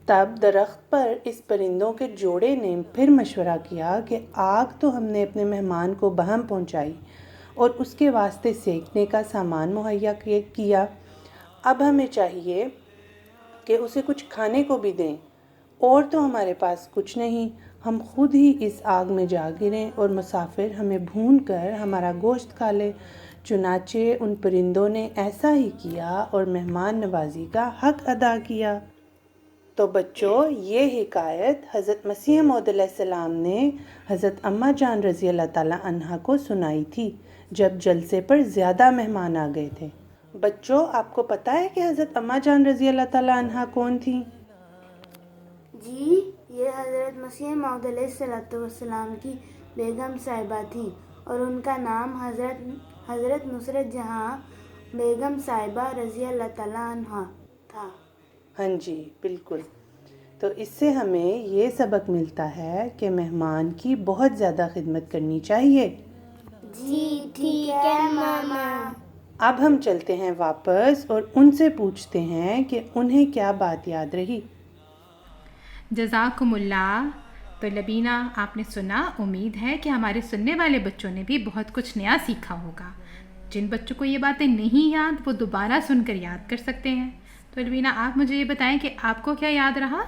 تب درخت پر اس پرندوں کے جوڑے نے پھر مشورہ کیا کہ آگ تو ہم نے اپنے مہمان کو بہم پہنچائی اور اس کے واسطے سینکنے کا سامان مہیا کیا، اب ہمیں چاہیے کہ اسے کچھ کھانے کو بھی دیں، اور تو ہمارے پاس کچھ نہیں، ہم خود ہی اس آگ میں جا گریں اور مسافر ہمیں بھون کر ہمارا گوشت کھا لے۔ چنانچہ ان پرندوں نے ایسا ہی کیا اور مہمان نوازی کا حق ادا کیا۔ تو بچوں، یہ حکایت حضرت مسیح موعود علیہ السلام نے حضرت اماں جان رضی اللہ تعالیٰ عنہا کو سنائی تھی جب جلسے پر زیادہ مہمان آ گئے تھے۔ بچوں، آپ کو پتہ ہے کہ حضرت اماں جان رضی اللہ تعالیٰ عنہا کون تھیں؟ جی، یہ حضرت مسیح موعود علیہ السلام کی بیگم صاحبہ تھیں، اور ان کا نام حضرت نصرت جہاں بیگم صاحبہ رضی اللہ تعالیٰ عنہا تھا۔ ہاں جی، بالکل۔ تو اس سے ہمیں یہ سبق ملتا ہے کہ مہمان کی بہت زیادہ خدمت کرنی چاہیے۔ جی ٹھیک ہے ماما۔ اب ہم چلتے ہیں واپس اور ان سے پوچھتے ہیں کہ انہیں کیا بات یاد رہی۔ جزاکم اللہ۔ تو لبینہ، آپ نے سنا، امید ہے کہ ہمارے سننے والے بچوں نے بھی بہت کچھ نیا سیکھا ہوگا۔ جن بچوں کو یہ باتیں نہیں یاد وہ دوبارہ سن کر یاد کر سکتے ہیں۔ تو لبینہ، آپ مجھے یہ بتائیں کہ آپ کو کیا یاد رہا؟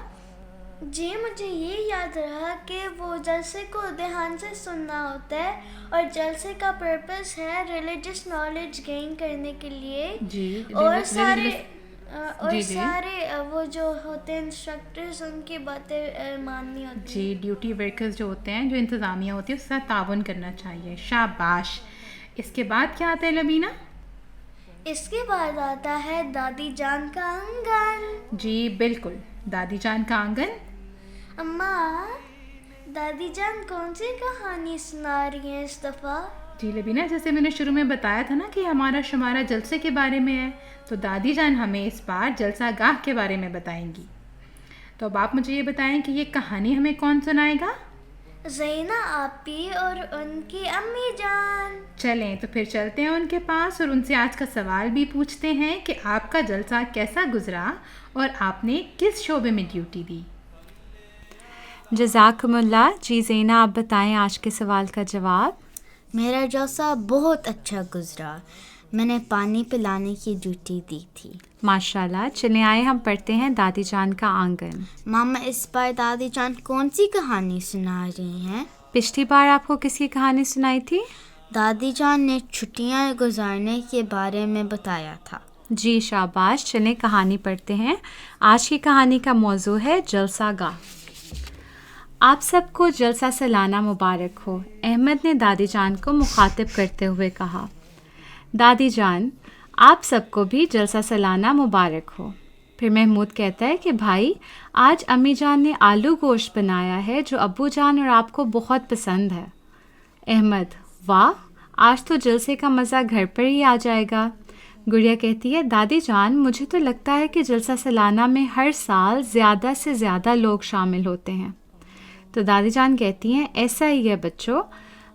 جی مجھے یہ یاد رہا کہ وہ جلسے کو دھیان سے سننا ہوتا ہے اور جلسے کا پرپس ہے ریلیجس نالج گین کرنے کے لیے. جی اور سارے وہ جو ہوتے ہیں انسٹرکٹرز ان کی باتیں ماننی ہوتی ہیں. جی ڈیوٹی ورکرز جو ہوتے ہیں، جو انتظامیہ ہوتی ہے، اس کے ساتھ تعاون کرنا چاہیے. شاباش. اس کے بعد کیا آتا ہے لبینہ؟ اس کے بعد آتا ہے دادی جان کا آنگن. جی بالکل، دادی جان کا آنگن. اماں دادی جان کون سی کہانی سنا رہی ہیں اس دفعہ؟ جی لبینہ، جیسے میں نے شروع میں بتایا تھا نا کہ ہمارا شمارہ جلسے کے بارے میں ہے، تو دادی جان ہمیں اس بار جلسہ گاہ کے بارے میں بتائیں گی. تو اب آپ مجھے یہ بتائیں کہ یہ کہانی ہمیں کون سنائے گا؟ زینہ آپی اور ان کی امی جان. چلیں تو پھر چلتے ہیں ان کے پاس اور ان سے آج کا سوال بھی پوچھتے ہیں کہ آپ کا جلسہ کیسا گزرا اور آپ نے کس شعبے میں ڈیوٹی دی. جزاکم اللہ. جی زینہ آپ بتائیں آج کے سوال کا جواب. میرا جلسہ بہت اچھا گزرا. میں نے پانی پلانے کی ڈیوٹی دی تھی. ماشاء اللہ. چلیں آئے ہم پڑھتے ہیں دادی جان کا آنگن. ماما اس بار دادی جان کون سی کہانی سنا رہی ہیں؟ پچھلی بار آپ کو کس کی کہانی سنائی تھی؟ دادی جان نے چھٹیاں گزارنے کے بارے میں بتایا تھا. جی شاباش. چلیں کہانی پڑھتے ہیں. آج کی کہانی کا موضوع ہے جلسہ گاہ. آپ سب کو جلسہ سالانہ مبارک ہو. احمد نے دادی جان کو مخاطب کرتے ہوئے کہا. دادی جان آپ سب کو بھی جلسہ سالانہ مبارک ہو. پھر محمود کہتا ہے کہ بھائی آج امی جان نے آلو گوشت بنایا ہے جو ابو جان اور آپ کو بہت پسند ہے. احمد واہ، آج تو جلسے کا مزہ گھر پر ہی آ جائے گا. گڑیا کہتی ہے دادی جان مجھے تو لگتا ہے کہ جلسہ سالانہ میں ہر سال زیادہ سے زیادہ لوگ شامل ہوتے ہیں. تو دادی جان کہتی ہیں ایسا ہی ہے بچوں،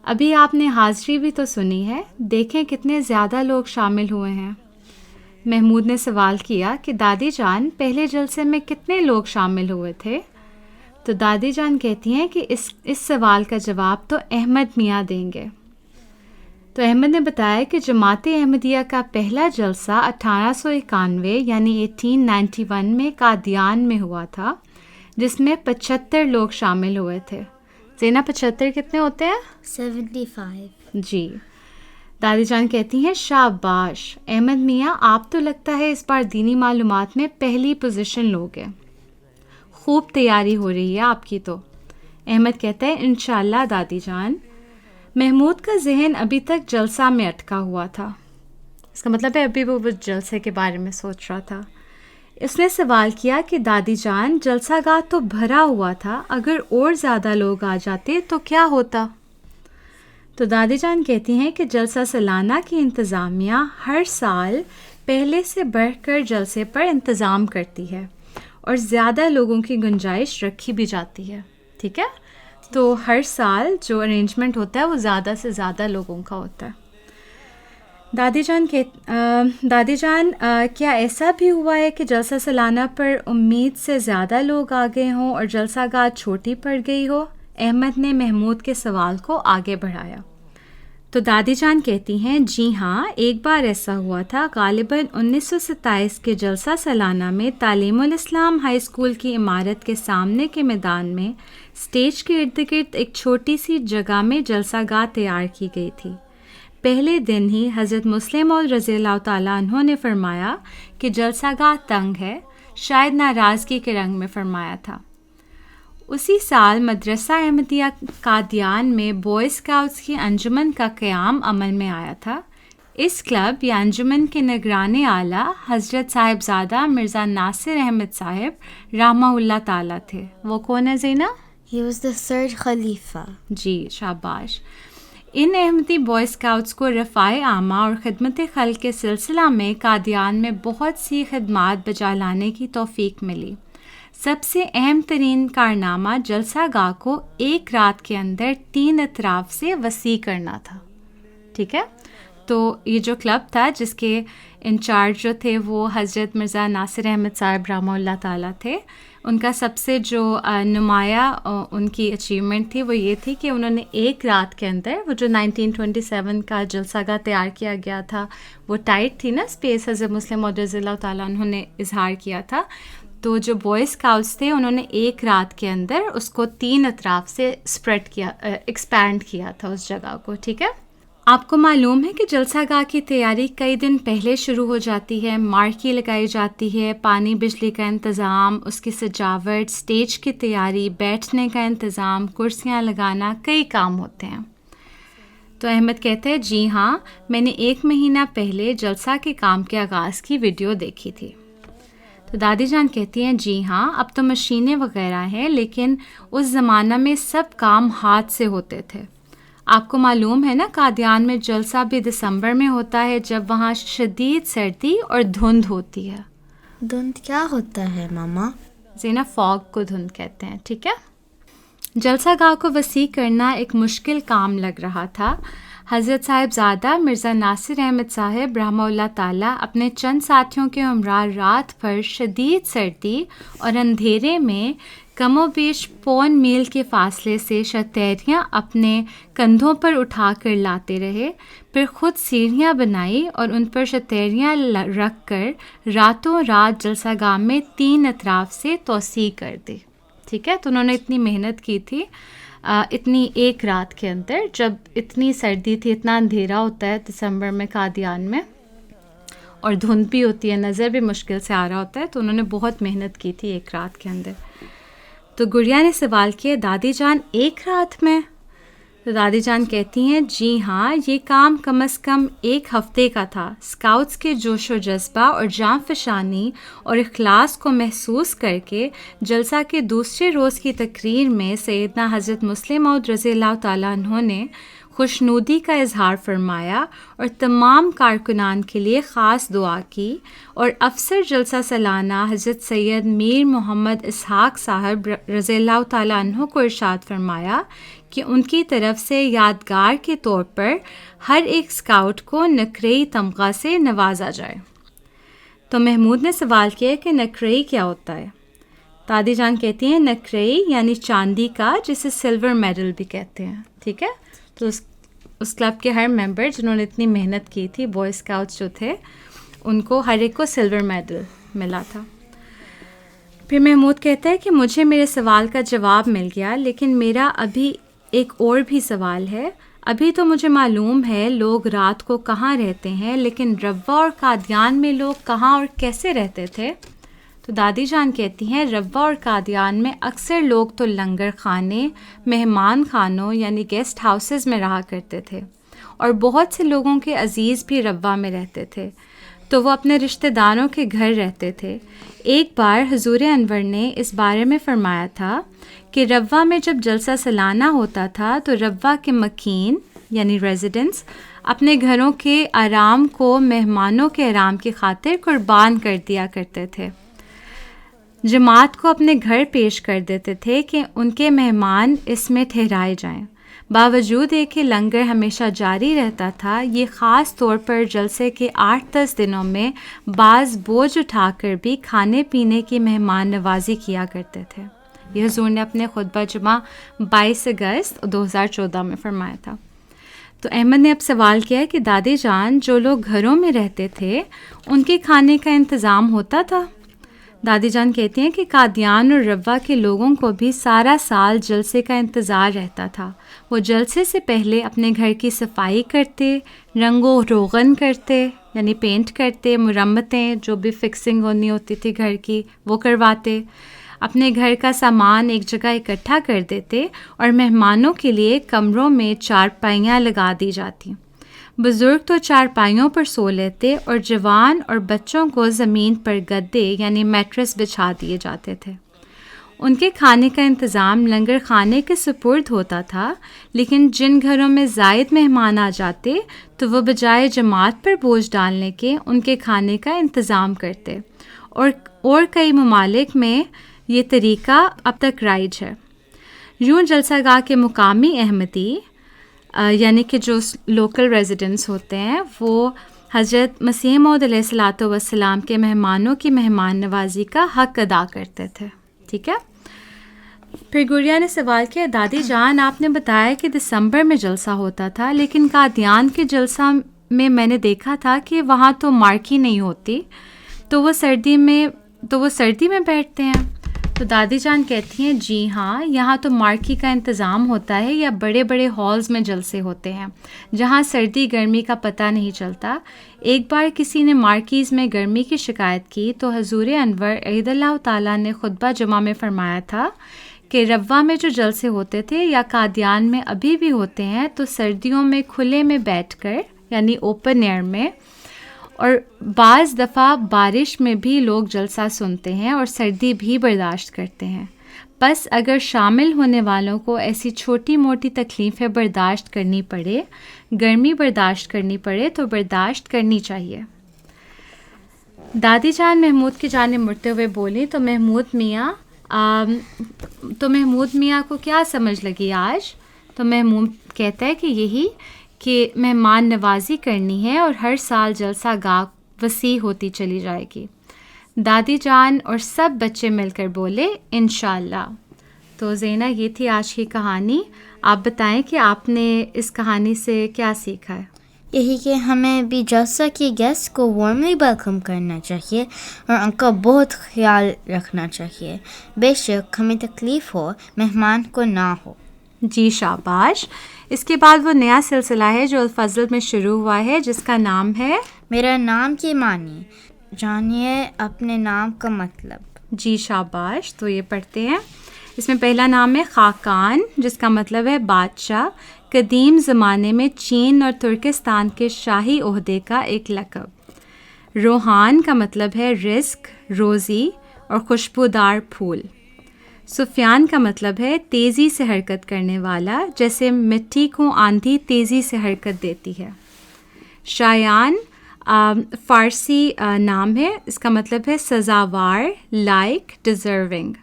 ابھی آپ نے حاضری بھی تو سنی ہے، دیکھیں کتنے زیادہ لوگ شامل ہوئے ہیں. محمود نے سوال کیا کہ دادی جان پہلے جلسے میں کتنے لوگ شامل ہوئے تھے؟ تو دادی جان کہتی ہیں کہ اس سوال کا جواب تو احمد میاں دیں گے. تو احمد نے بتایا کہ جماعت احمدیہ کا پہلا جلسہ 1891 یعنی 1891 میں قادیان میں ہوا تھا، جس میں 75 لوگ شامل ہوئے تھے. زینہ 75 کتنے ہوتے ہیں؟ 75. جی. دادی جان کہتی ہیں شاباش احمد میاں، آپ تو لگتا ہے اس بار دینی معلومات میں پہلی پوزیشن لوگے. خوب تیاری ہو رہی ہے آپ کی. تو احمد کہتا ہے انشاءاللہ دادی جان. محمود کا ذہن ابھی تک جلسہ میں اٹکا ہوا تھا. اس کا مطلب ہے ابھی وہ جلسے کے بارے میں سوچ رہا تھا. اس نے سوال کیا کہ دادی جان جلسہ گاہ تو بھرا ہوا تھا، اگر اور زیادہ لوگ آ جاتے تو کیا ہوتا؟ تو دادی جان کہتی ہیں کہ جلسہ سالانہ کی انتظامیہ ہر سال پہلے سے بڑھ کر جلسے پر انتظام کرتی ہے اور زیادہ لوگوں کی گنجائش رکھی بھی جاتی ہے. ٹھیک ہے، تو ہر سال جو ارینجمنٹ ہوتا ہے وہ زیادہ سے زیادہ لوگوں کا ہوتا ہے. دادی جان کیا ایسا بھی ہوا ہے کہ جلسہ سالانہ پر امید سے زیادہ لوگ آ گئے ہوں اور جلسہ گاہ چھوٹی پڑ گئی ہو؟ احمد نے محمود کے سوال کو آگے بڑھایا. تو دادی جان کہتی ہیں جی ہاں، ایک بار ایسا ہوا تھا. غالباً 1927 کے جلسہ سالانہ میں تعلیم الاسلام ہائی اسکول کی عمارت کے سامنے کے میدان میں اسٹیج کے ارد گرد ایک چھوٹی سی جگہ میں جلسہ گاہ تیار کی گئی تھی. پہلے دن ہی حضرت مسلم اور رضی اللہ تعالیٰ عنہ نے فرمایا کہ جلسہ گاہ تنگ ہے، شاید ناراضگی کے رنگ میں فرمایا تھا. اسی سال مدرسہ احمدیہ قادیان میں بوائے اسکاؤٹس کی انجمن کا قیام عمل میں آیا تھا. اس کلب یا انجمن کے نگران اعلیٰ حضرت صاحبزادہ مرزا ناصر احمد صاحب رحمہ اللہ تعالیٰ تھے. وہ کون ہے زینہ؟ He was the third خلیفہ. جی شاباش. ان احمدی بوائے اسکاؤٹس کو رفاع عامہ اور خدمت خلق کے سلسلہ میں قادیان میں بہت سی خدمات بجا لانے کی توفیق ملی. سب سے اہم ترین کارنامہ جلسہ گاہ کو ایک رات کے اندر 3 اطراف سے وسیع کرنا تھا. ٹھیک ہے، تو یہ جو کلب تھا جس کے انچارج جو تھے وہ حضرت مرزا ناصر احمد صاحب رحمہ اللہ تعالیٰ تھے. ان کا سب سے جو نمایاں ان کی اچیومنٹ تھی وہ یہ تھی کہ انہوں نے ایک رات کے اندر وہ جو 1927 کا جلسہ گاہ تیار کیا گیا تھا، وہ ٹائٹ تھی نا اسپیس، حضرت مسلم اور رضی اللہ تعالیٰ انہوں نے اظہار کیا تھا، تو جو بوائے اسکاؤٹس تھے انہوں نے ایک رات کے اندر اس کو 3 اطراف سے اسپریڈ کیا، ایکسپینڈ کیا تھا اس جگہ کو. ٹھیک ہے. آپ کو معلوم ہے کہ جلسہ گاہ کی تیاری کئی دن پہلے شروع ہو جاتی ہے. مارکی لگائی جاتی ہے، پانی بجلی کا انتظام، اس کی سجاوٹ، اسٹیج کی تیاری، بیٹھنے کا انتظام، کرسیاں لگانا، کئی کام ہوتے ہیں. تو احمد کہتے ہیں جی ہاں، میں نے 1 مہینہ پہلے جلسہ کے کام کے آغاز کی ویڈیو دیکھی تھی. تو دادی جان کہتی ہیں جی ہاں، اب تو مشینیں وغیرہ ہیں، لیکن اس زمانہ میں سب کام ہاتھ سے ہوتے تھے. آپ کو معلوم ہے نا قادیان میں جلسہ بھی دسمبر میں ہوتا ہے، جب وہاں شدید سردی اور دھند ہوتی ہے. دھند کیا ہوتا ہے ماما؟ زینا فاگ کو دھند کہتے ہیں. ٹھیک ہے. جلسہ گاہ کو وسیع کرنا ایک مشکل کام لگ رہا تھا. حضرت صاحبزادہ مرزا ناصر احمد صاحب رحمہ اللہ تعالیٰ اپنے چند ساتھیوں کے ہمراہ رات بھر شدید سردی اور اندھیرے میں کم و بیش 1.25 میل کے فاصلے سے شتیریاں اپنے کندھوں پر اٹھا کر لاتے رہے. پھر خود سیڑھیاں بنائی اور ان پر شتیریاں رکھ کر راتوں رات جلسہ گاہ میں 3 اطراف سے توسیع کر دی. ٹھیک ہے. تو انہوں نے اتنی محنت کی تھی اتنی ایک رات کے اندر، جب اتنی سردی تھی، اتنا اندھیرا ہوتا ہے دسمبر میں قادیان میں، اور دھند بھی ہوتی ہے، نظر بھی مشکل سے آ رہا ہوتا ہے. تو انہوں نے بہت محنت کی تھی ایک رات کے اندر. تو گڑیا نے سوال کیا دادی جان 1 رات میں؟ تو دادی جان کہتی ہیں جی ہاں، یہ کام کم از کم 1 ہفتے کا تھا. اسکاؤٹس کے جوش و جذبہ اور جاں فشانی اور اخلاص کو محسوس کر کے جلسہ کے دوسرے روز کی تقریر میں سیدنا حضرت مسلم موعود رضی اللہ تعالیٰ عنہ نے خوشنودی کا اظہار فرمایا اور تمام کارکنان کے لیے خاص دعا کی، اور افسر جلسہ سالانہ حضرت سید میر محمد اسحاق صاحب رضی اللہ تعالیٰ عنہ کو ارشاد فرمایا کہ ان کی طرف سے یادگار کے طور پر ہر ایک اسکاؤٹ کو نقرئی تمغہ سے نوازا جائے. تو محمود نے سوال کیا کہ نقرئی کیا ہوتا ہے؟ دادی جان کہتی ہیں نقرئی یعنی چاندی کا، جسے سلور میڈل بھی کہتے ہیں. ٹھیک ہے. تو اس کلب کے ہر ممبر جنہوں نے اتنی محنت کی تھی، بوائے اسکاؤٹس جو تھے، ان کو ہر ایک کو سلور میڈل ملا تھا. پھر محمود کہتا ہے کہ مجھے میرے سوال کا جواب مل گیا، لیکن میرا ابھی ایک اور بھی سوال ہے. ابھی تو مجھے معلوم ہے لوگ رات کو کہاں رہتے ہیں، لیکن روا اور قادیان میں لوگ کہاں اور کیسے رہتے تھے؟ تو دادی جان کہتی ہیں روا اور قادیان میں اکثر لوگ تو لنگر خانے، مہمان خانوں یعنی گیسٹ ہاؤسز میں رہا کرتے تھے، اور بہت سے لوگوں کے عزیز بھی روا میں رہتے تھے، تو وہ اپنے رشتہ داروں کے گھر رہتے تھے. ایک بار حضور انور نے اس بارے میں فرمایا تھا کہ روا میں جب جلسہ سالانہ ہوتا تھا تو روا کے مکین یعنی ریزیڈنٹس اپنے گھروں کے آرام کو مہمانوں کے آرام کی خاطر قربان کر دیا کرتے تھے. جماعت کو اپنے گھر پیش کر دیتے تھے کہ ان کے مہمان اس میں ٹھہرائے جائیں. باوجود یہ کہ لنگر ہمیشہ جاری رہتا تھا، یہ خاص طور پر جلسے کے 8-10 دنوں میں بعض بوجھ اٹھا کر بھی کھانے پینے کی مہمان نوازی کیا کرتے تھے. یہ حضور نے اپنے خطبہ جمعہ 22 اگست 2014 میں فرمایا تھا. تو احمد نے اب سوال کیا کہ دادی جان جو لوگ گھروں میں رہتے تھے ان کے کھانے کا انتظام ہوتا تھا؟ دادی جان کہتی ہیں کہ قادیان اور روا کے لوگوں کو بھی سارا سال جلسے کا انتظار رہتا تھا. وہ جلسے سے پہلے اپنے گھر کی صفائی کرتے، رنگ و روغن کرتے یعنی پینٹ کرتے، مرمتیں جو بھی فکسنگ ہونی ہوتی تھی گھر کی وہ کرواتے، اپنے گھر کا سامان ایک جگہ اکٹھا کر دیتے، اور مہمانوں کے لیے کمروں میں چارپائیاں لگا دی جاتی. بزرگ تو چارپائیوں پر سو لیتے اور جوان اور بچوں کو زمین پر گدے یعنی میٹرس بچھا دیے جاتے تھے. ان کے کھانے کا انتظام لنگر خانے کے سپرد ہوتا تھا، لیکن جن گھروں میں زائد مہمان آ جاتے تو وہ بجائے جماعت پر بوجھ ڈالنے کے ان کے کھانے کا انتظام کرتے، اور کئی ممالک میں یہ طریقہ اب تک رائج ہے. یوں جلسہ گاہ کے مقامی احمدی یعنی کہ جو لوکل ریزیڈنٹس ہوتے ہیں وہ حضرت مسیح موعود علیہ الصلاۃ والسلام کے مہمانوں کی مہمان نوازی کا حق ادا کرتے تھے. ٹھیک ہے. پھر گڑیا نے سوال کیا دادی جان آپ نے بتایا کہ دسمبر میں جلسہ ہوتا تھا، لیکن قادیان کے جلسہ میں نے دیکھا تھا کہ وہاں تو مارکی نہیں ہوتی، تو وہ سردی میں تو وہ سردی میں بیٹھتے ہیں. تو دادی جان کہتی ہیں جی ہاں، یہاں تو مارکی کا انتظام ہوتا ہے یا بڑے بڑے ہالز میں جلسے ہوتے ہیں جہاں سردی گرمی کا پتہ نہیں چلتا. ایک بار کسی نے مارکیز میں گرمی کی شکایت کی تو حضور انور عید اللہ تعالیٰ نے خطبہ جمعہ میں فرمایا تھا کہ روا میں جو جلسے ہوتے تھے یا قادیان میں ابھی بھی ہوتے ہیں تو سردیوں میں کھلے میں بیٹھ کر یعنی اوپن ایئر میں، اور بعض دفعہ بارش میں بھی لوگ جلسہ سنتے ہیں اور سردی بھی برداشت کرتے ہیں. بس اگر شامل ہونے والوں کو ایسی چھوٹی موٹی تکلیفیں برداشت کرنی پڑے، گرمی برداشت کرنی پڑے تو برداشت کرنی چاہیے. دادی جان محمود کی جانب مڑتے ہوئے بولیں تو محمود میاں کو کیا سمجھ لگی آج؟ تو محمود کہتا ہے کہ یہی کہ مہمان نوازی کرنی ہے اور ہر سال جلسہ گاہ وسیع ہوتی چلی جائے گی. دادی جان اور سب بچے مل کر بولے انشاءاللہ. تو زینہ یہ تھی آج کی کہانی. آپ بتائیں کہ آپ نے اس کہانی سے کیا سیکھا ہے؟ یہی کہ ہمیں بھی جلسہ کے گیسٹ کو وارملی ویلکم کرنا چاہیے اور ان کا بہت خیال رکھنا چاہیے. بے شک ہمیں تکلیف ہو، مہمان کو نہ ہو. جی شاباش. اس کے بعد وہ نیا سلسلہ ہے جو الفضل میں شروع ہوا ہے جس کا نام ہے میرا نام کی معنی، جانیے اپنے نام کا مطلب. جی شاباش. تو یہ پڑھتے ہیں. اس میں پہلا نام ہے خاقان جس کا مطلب ہے بادشاہ. قدیم زمانے میں چین اور ترکستان کے شاہی عہدے کا ایک لقب. روحان کا مطلب ہے رزق، روزی اور خوشبودار پھول. سفیان کا مطلب ہے تیزی سے حرکت کرنے والا، جیسے مٹی کو آندھی تیزی سے حرکت دیتی ہے. شایان فارسی نام ہے، اس کا مطلب ہے سزاوار، لائق، ڈیزرونگ.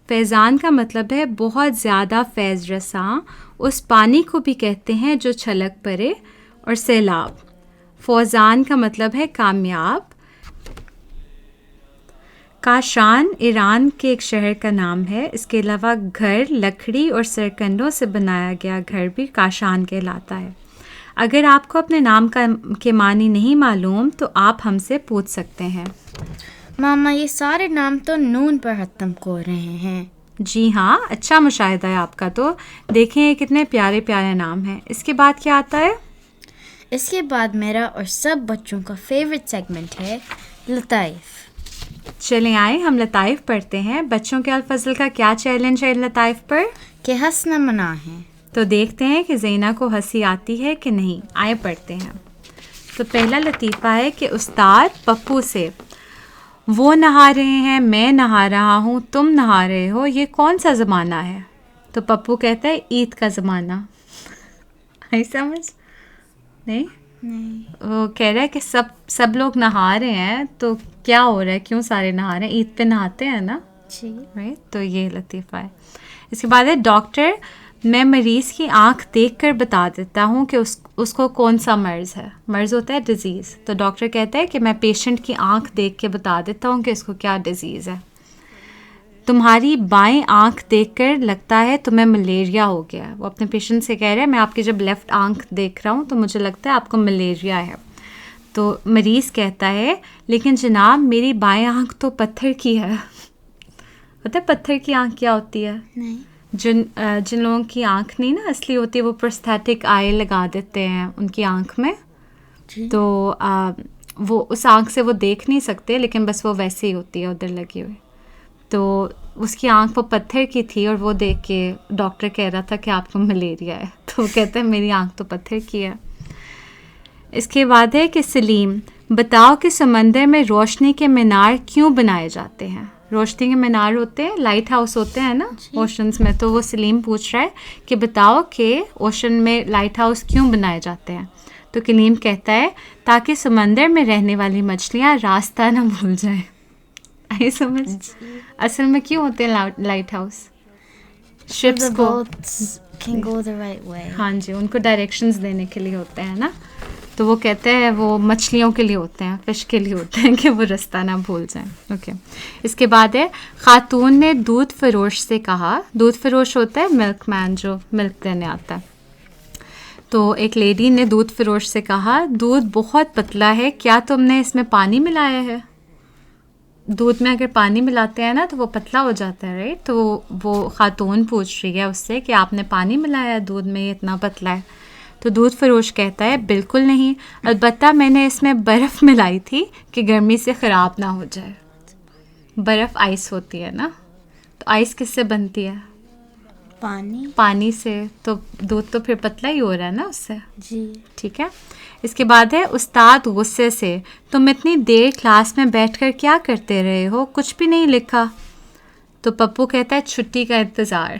فیضان کا مطلب ہے بہت زیادہ فیض رساں، اس پانی کو بھی کہتے ہیں جو چھلک پڑے. اور سیلاب. فوزان کا مطلب ہے کامیاب. کاشان ایران کے ایک شہر کا نام ہے. اس کے علاوہ گھر لکڑی اور سرکنڈوں سے بنایا گیا گھر بھی کاشان کہلاتا ہے. اگر آپ کو اپنے نام کے معنی نہیں معلوم تو آپ ہم سے پوچھ سکتے ہیں. ماما یہ سارے نام تو نون پر ختم ہو رہے ہیں. جی ہاں، اچھا مشاہدہ ہے آپ کا. تو دیکھیں یہ کتنے پیارے پیارے نام ہیں. اس کے بعد کیا آتا ہے؟ اس کے بعد میرا اور سب بچوں کا فیوریٹ سیگمنٹ ہے لطائف. چلیں آئیں ہم لطائف پڑھتے ہیں. بچوں کے الفضل کا کیا چیلنج ہے لطائف پر؟ کہ ہنسنا منع ہے. تو دیکھتے ہیں کہ زینہ کو ہنسی آتی ہے کہ نہیں. آئے پڑھتے ہیں. تو پہلا لطیفہ ہے کہ استاد پپو سے، وہ نہا رہے ہیں، میں نہا رہا ہوں، تم نہا رہے ہو، یہ کون سا زمانہ ہے؟ تو پپو کہتا ہے عید کا زمانہ. آئی سمجھ؟ نہیں. وہ کہہ رہا ہے کہ سب لوگ نہا رہے ہیں تو کیا ہو رہا ہے، کیوں سارے نہا رہے ہیں؟ عید پہ نہاتے ہیں نا. جی. تو یہ لطیفہ ہے. اس کے بعد ہے ڈاکٹر، میں مریض کی آنکھ دیکھ کر بتا دیتا ہوں کہ اس کو کون سا مرض ہے. مرض ہوتا ہے ڈیزیز. تو ڈاکٹر کہتا ہے کہ میں پیشنٹ کی آنکھ دیکھ کے بتا دیتا ہوں کہ اس کو کیا ڈیزیز ہے. تمہاری بائیں آنکھ دیکھ کر لگتا ہے تمہیں ملیریا ہو گیا. وہ اپنے پیشنٹ سے کہہ رہے ہیں میں آپ کی جب لیفٹ آنکھ دیکھ رہا ہوں تو مجھے لگتا ہے آپ کو ملیریا ہے. تو مریض کہتا ہے لیکن جناب میری بائیں آنکھ تو پتھر کی ہے. پتہ ہے پتھر کی آنکھ کیا ہوتی ہے؟ نہیں. جن لوگوں کی آنکھ نہیں نا اصلی ہوتی ہے وہ پروستھیٹک آئی لگا دیتے ہیں ان کی آنکھ میں. تو وہ اس آنکھ سے وہ دیکھ نہیں سکتے لیکن بس وہ ویسے ہی ہوتی ہے ادھر لگی ہوئی. تو اس کی آنکھ وہ پتھر کی تھی اور وہ دیکھ کے ڈاکٹر کہہ رہا تھا کہ آپ کو ملیریا ہے. تو وہ کہتے ہیں میری آنکھ تو پتھر کی ہے. اس کے بعد ہے کہ سلیم، بتاؤ کہ سمندر میں روشنی کے مینار کیوں بنائے جاتے ہیں؟ روشنی کے مینار ہوتے ہیں، لائٹ ہاؤس ہوتے ہیں نا اوشنز میں. تو وہ سلیم پوچھ رہا ہے کہ بتاؤ کہ اوشن میں لائٹ ہاؤس کیوں بنائے جاتے ہیں؟ تو کلیم کہتا ہے تاکہ سمندر میں رہنے والی مچھلیاں راستہ نہ بھول جائیں. آئی سمجھ؟ اصل میں کیوں ہوتے ہیں لائٹ ہاؤس؟ شپس کو can go the right way. ہاں جی، ان کو ڈائریکشنز دینے کے لیے ہوتے ہیں نا. تو وہ کہتے ہیں وہ مچھلیوں کے لیے ہوتے ہیں، فش کے لیے ہوتے ہیں کہ وہ راستہ نہ بھول جائیں. اوکے. اس کے بعد ہے خاتون نے دودھ فروش سے کہا. دودھ فروش ہوتا ہے ملک مین جو ملک دینے آتا ہے. تو ایک لیڈی نے دودھ فروش سے کہا دودھ بہت پتلا ہے، کیا تم نے اس میں پانی ملایا ہے؟ دودھ میں اگر پانی ملاتے ہیں نا تو وہ پتلا ہو جاتا ہے رائٹ. تو وہ خاتون پوچھ رہی ہے اس سے کہ آپ نے پانی ملایا دودھ میں، یہ اتنا پتلا ہے. تو دودھ فروش کہتا ہے بالکل نہیں، البتہ میں نے اس میں برف ملائی تھی کہ گرمی سے خراب نہ ہو جائے. برف آئس ہوتی ہے نا، تو آئس کس سے بنتی ہے؟ پانی سے. تو دودھ تو پھر پتلا ہی ہو رہا ہے نا اس سے. جی ٹھیک ہے. اس کے بعد ہے استاد غصے سے، تم اتنی دیر کلاس میں بیٹھ کر کیا کرتے رہے ہو، کچھ بھی نہیں لکھا. تو پپو کہتا ہے چھٹی کا انتظار.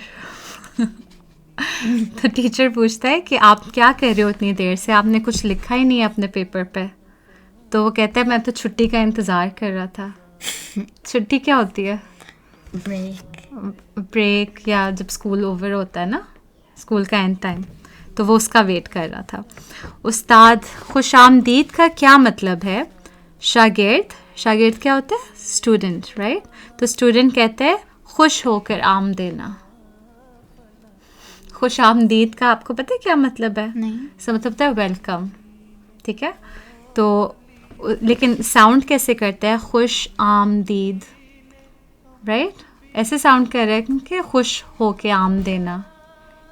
تو ٹیچر پوچھتا ہے کہ آپ کیا کر رہے ہو اتنی دیر سے، آپ نے کچھ لکھا ہی نہیں ہے اپنے پیپر پہ. تو وہ کہتا ہے میں تو چھٹی کا انتظار کر رہا تھا. چھٹی کیا ہوتی ہے؟ بریک، یا جب اسکول اوور ہوتا ہے نا، اسکول کا اینڈ ٹائم، تو وہ اس کا ویٹ کر رہا تھا. استاد خوش آمدید کا کیا مطلب ہے؟ شاگرد کیا ہوتا ہے؟ Student right. تو اسٹوڈنٹ کہتے ہیں خوش ہو کر آم دینا. خوش آمدید کا آپ کو پتہ ہے کیا مطلب ہے؟ نہیں. اس کا مطلب ہوتا ہے ویلکم. ٹھیک ہے. تو لیکن ساؤنڈ کیسے کرتا ہے؟ خوش آمدید رائٹ. ایسے ساؤنڈ کر رہا ہے کہ خوش ہو کے آم دینا.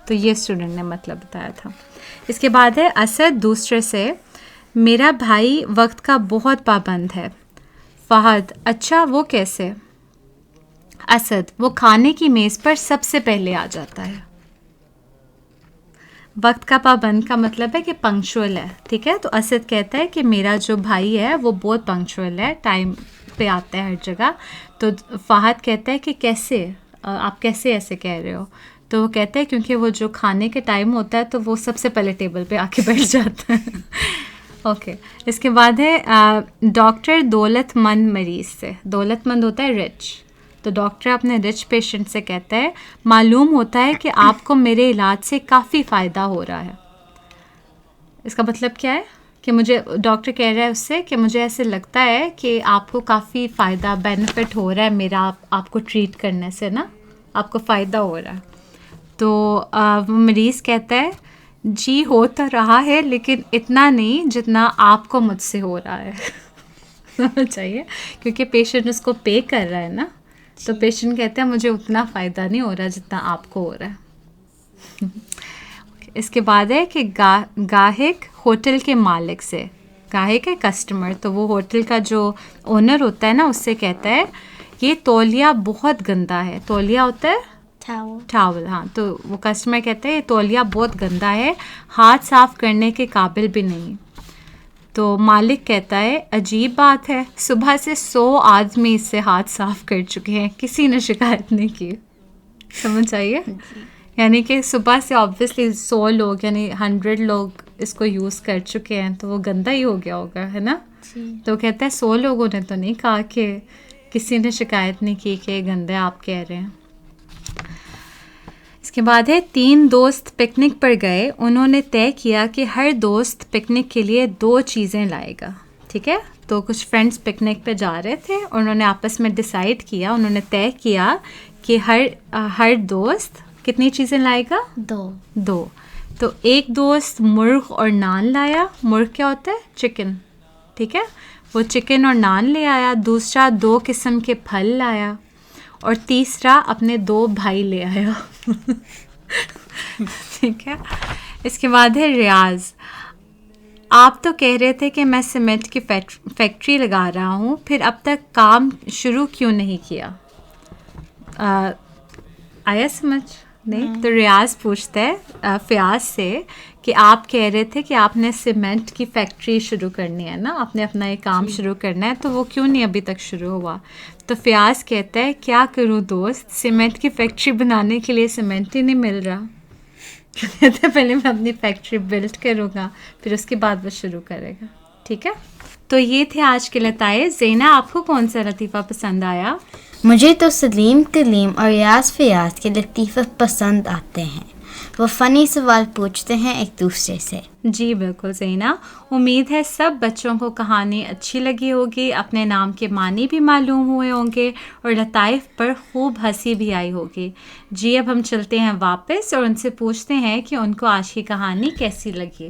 تو یہ اسٹوڈنٹ نے مطلب بتایا تھا. اس کے بعد ہے اسد دوسرے سے، میرا بھائی وقت کا بہت پابند ہے. فہد اچھا وہ کیسے؟ اسد وہ کھانے کی میز پر سب سے پہلے آ جاتا ہے. وقت کا پابند کا مطلب ہے کہ پنکچوئل ہے. ٹھیک ہے. تو اسد کہتا ہے کہ میرا جو بھائی ہے وہ بہت پنکچوئل ہے، ٹائم پہ آتا ہے ہر جگہ. تو فہد کہتا ہے کہ کیسے، آپ کیسے ایسے کہہ رہے ہو؟ تو وہ کہتا ہے کیونکہ وہ جو کھانے کے ٹائم ہوتا ہے تو وہ سب سے پہلے ٹیبل پہ آ کے بیٹھ جاتا ہے. اوکے. اس کے بعد ہے ڈاکٹر دولت مند مریض سے. دولت مند ہوتا ہے رچ. تو ڈاکٹر اپنے رچ پیشنٹ سے کہتا ہے معلوم ہوتا ہے کہ آپ کو میرے علاج سے کافی فائدہ ہو رہا ہے. اس کا مطلب کیا ہے؟ کہ مجھے ڈاکٹر کہہ رہا ہے اس سے کہ مجھے ایسے لگتا ہے کہ آپ کو کافی فائدہ بینیفٹ ہو رہا ہے میرا آپ کو ٹریٹ کرنے سے نا، آپ کو فائدہ ہو رہا ہے. تو وہ مریض کہتا ہے جی ہو تو رہا ہے لیکن اتنا نہیں جتنا آپ کو مجھ سے ہو رہا ہے. سمجھ چاہیے کیونکہ پیشنٹ اس کو پے کر رہا ہے نا. تو پیشنٹ کہتے ہیں مجھے اتنا فائدہ نہیں ہو رہا جتنا آپ کو ہو رہا ہے. اس کے بعد ہے کہ گاہک ہوٹل کے مالک سے، گاہک ہے کسٹمر، تو وہ ہوٹل کا جو اونر ہوتا ہے نا اس سے کہتا ہے یہ تولیہ بہت گندا ہے. تولیہ ہوتا ہے ٹاول. ہاں. تو وہ کسٹمر کہتا ہے یہ تولیہ بہت گندا ہے، ہاتھ صاف کرنے کے قابل بھی نہیں. تو مالک کہتا ہے عجیب بات ہے، صبح سے 100 آدمی اس سے ہاتھ صاف کر چکے ہیں، کسی نے شکایت نہیں کی. سمجھ آئیے؟ یعنی کہ صبح سے آبویسلی 100 لوگ یعنی 100 لوگ اس کو یوز کر چکے ہیں تو وہ گندا ہی ہو گیا ہوگا، ہے نا. تو کہتا ہے 100 لوگوں نے تو نہیں کہا کہ کسی نے شکایت نہیں کی کہ گندے آپ کہہ رہے ہیں. اس کے بعد ہے 3 دوست پکنک پر گئے، انہوں نے طے کیا کہ ہر دوست پکنک کے لیے 2 چیزیں لائے گا. ٹھیک ہے. تو کچھ فرینڈس پکنک پہ جا رہے تھے، انہوں نے آپس میں ڈیسائیڈ کیا، انہوں نے طے کیا کہ ہر دوست کتنی چیزیں لائے گا؟ 2. تو ایک دوست مرغ اور نان لایا. مرغ کیا ہوتا ہے؟ چکن. ٹھیک ہے. وہ چکن اور نان لے آیا. دوسرا 2 قسم کے پھل لایا. اور تیسرا اپنے 2 بھائی لے آیا. ٹھیک ہے. اس کے بعد ہے ریاض، آپ تو کہہ رہے تھے کہ میں سیمنٹ کی فیکٹری لگا رہا ہوں، پھر اب تک کام شروع کیوں نہیں کیا؟ آیا سمجھ؟ نہیں. تو ریاض پوچھتا ہے فیاض سے کہ آپ کہہ رہے تھے کہ آپ نے سیمنٹ کی فیکٹری شروع کرنی ہے نا، آپ نے اپنا یہ کام شروع کرنا ہے، تو وہ کیوں نہیں ابھی تک شروع ہوا؟ تو فیاض کہتا ہے کیا کروں دوست، سیمنٹ کی فیکٹری بنانے کے لیے سیمنٹ ہی نہیں مل رہا. کہتے ہیں پہلے میں اپنی فیکٹری بلڈ کروں گا پھر اس کے بعد وہ شروع کرے گا. ٹھیک ہے. تو یہ تھے آج کے لطائف. زینا آپ کو کون سا لطیفہ پسند آیا؟ مجھے تو سلیم کلیم اور ریاض فیاض کے لطیفے پسند آتے ہیں. وہ فنی سوال پوچھتے ہیں ایک دوسرے سے. جی بالکل زینا. امید ہے سب بچوں کو کہانی اچھی لگی ہوگی، اپنے نام کے معنی بھی معلوم ہوئے ہوں گے اور لطائف پر خوب ہنسی بھی آئی ہوگی. جی اب ہم چلتے ہیں واپس اور ان سے پوچھتے ہیں کہ ان کو آج کی کہانی کیسی لگی.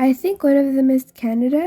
I think one of them is Canada.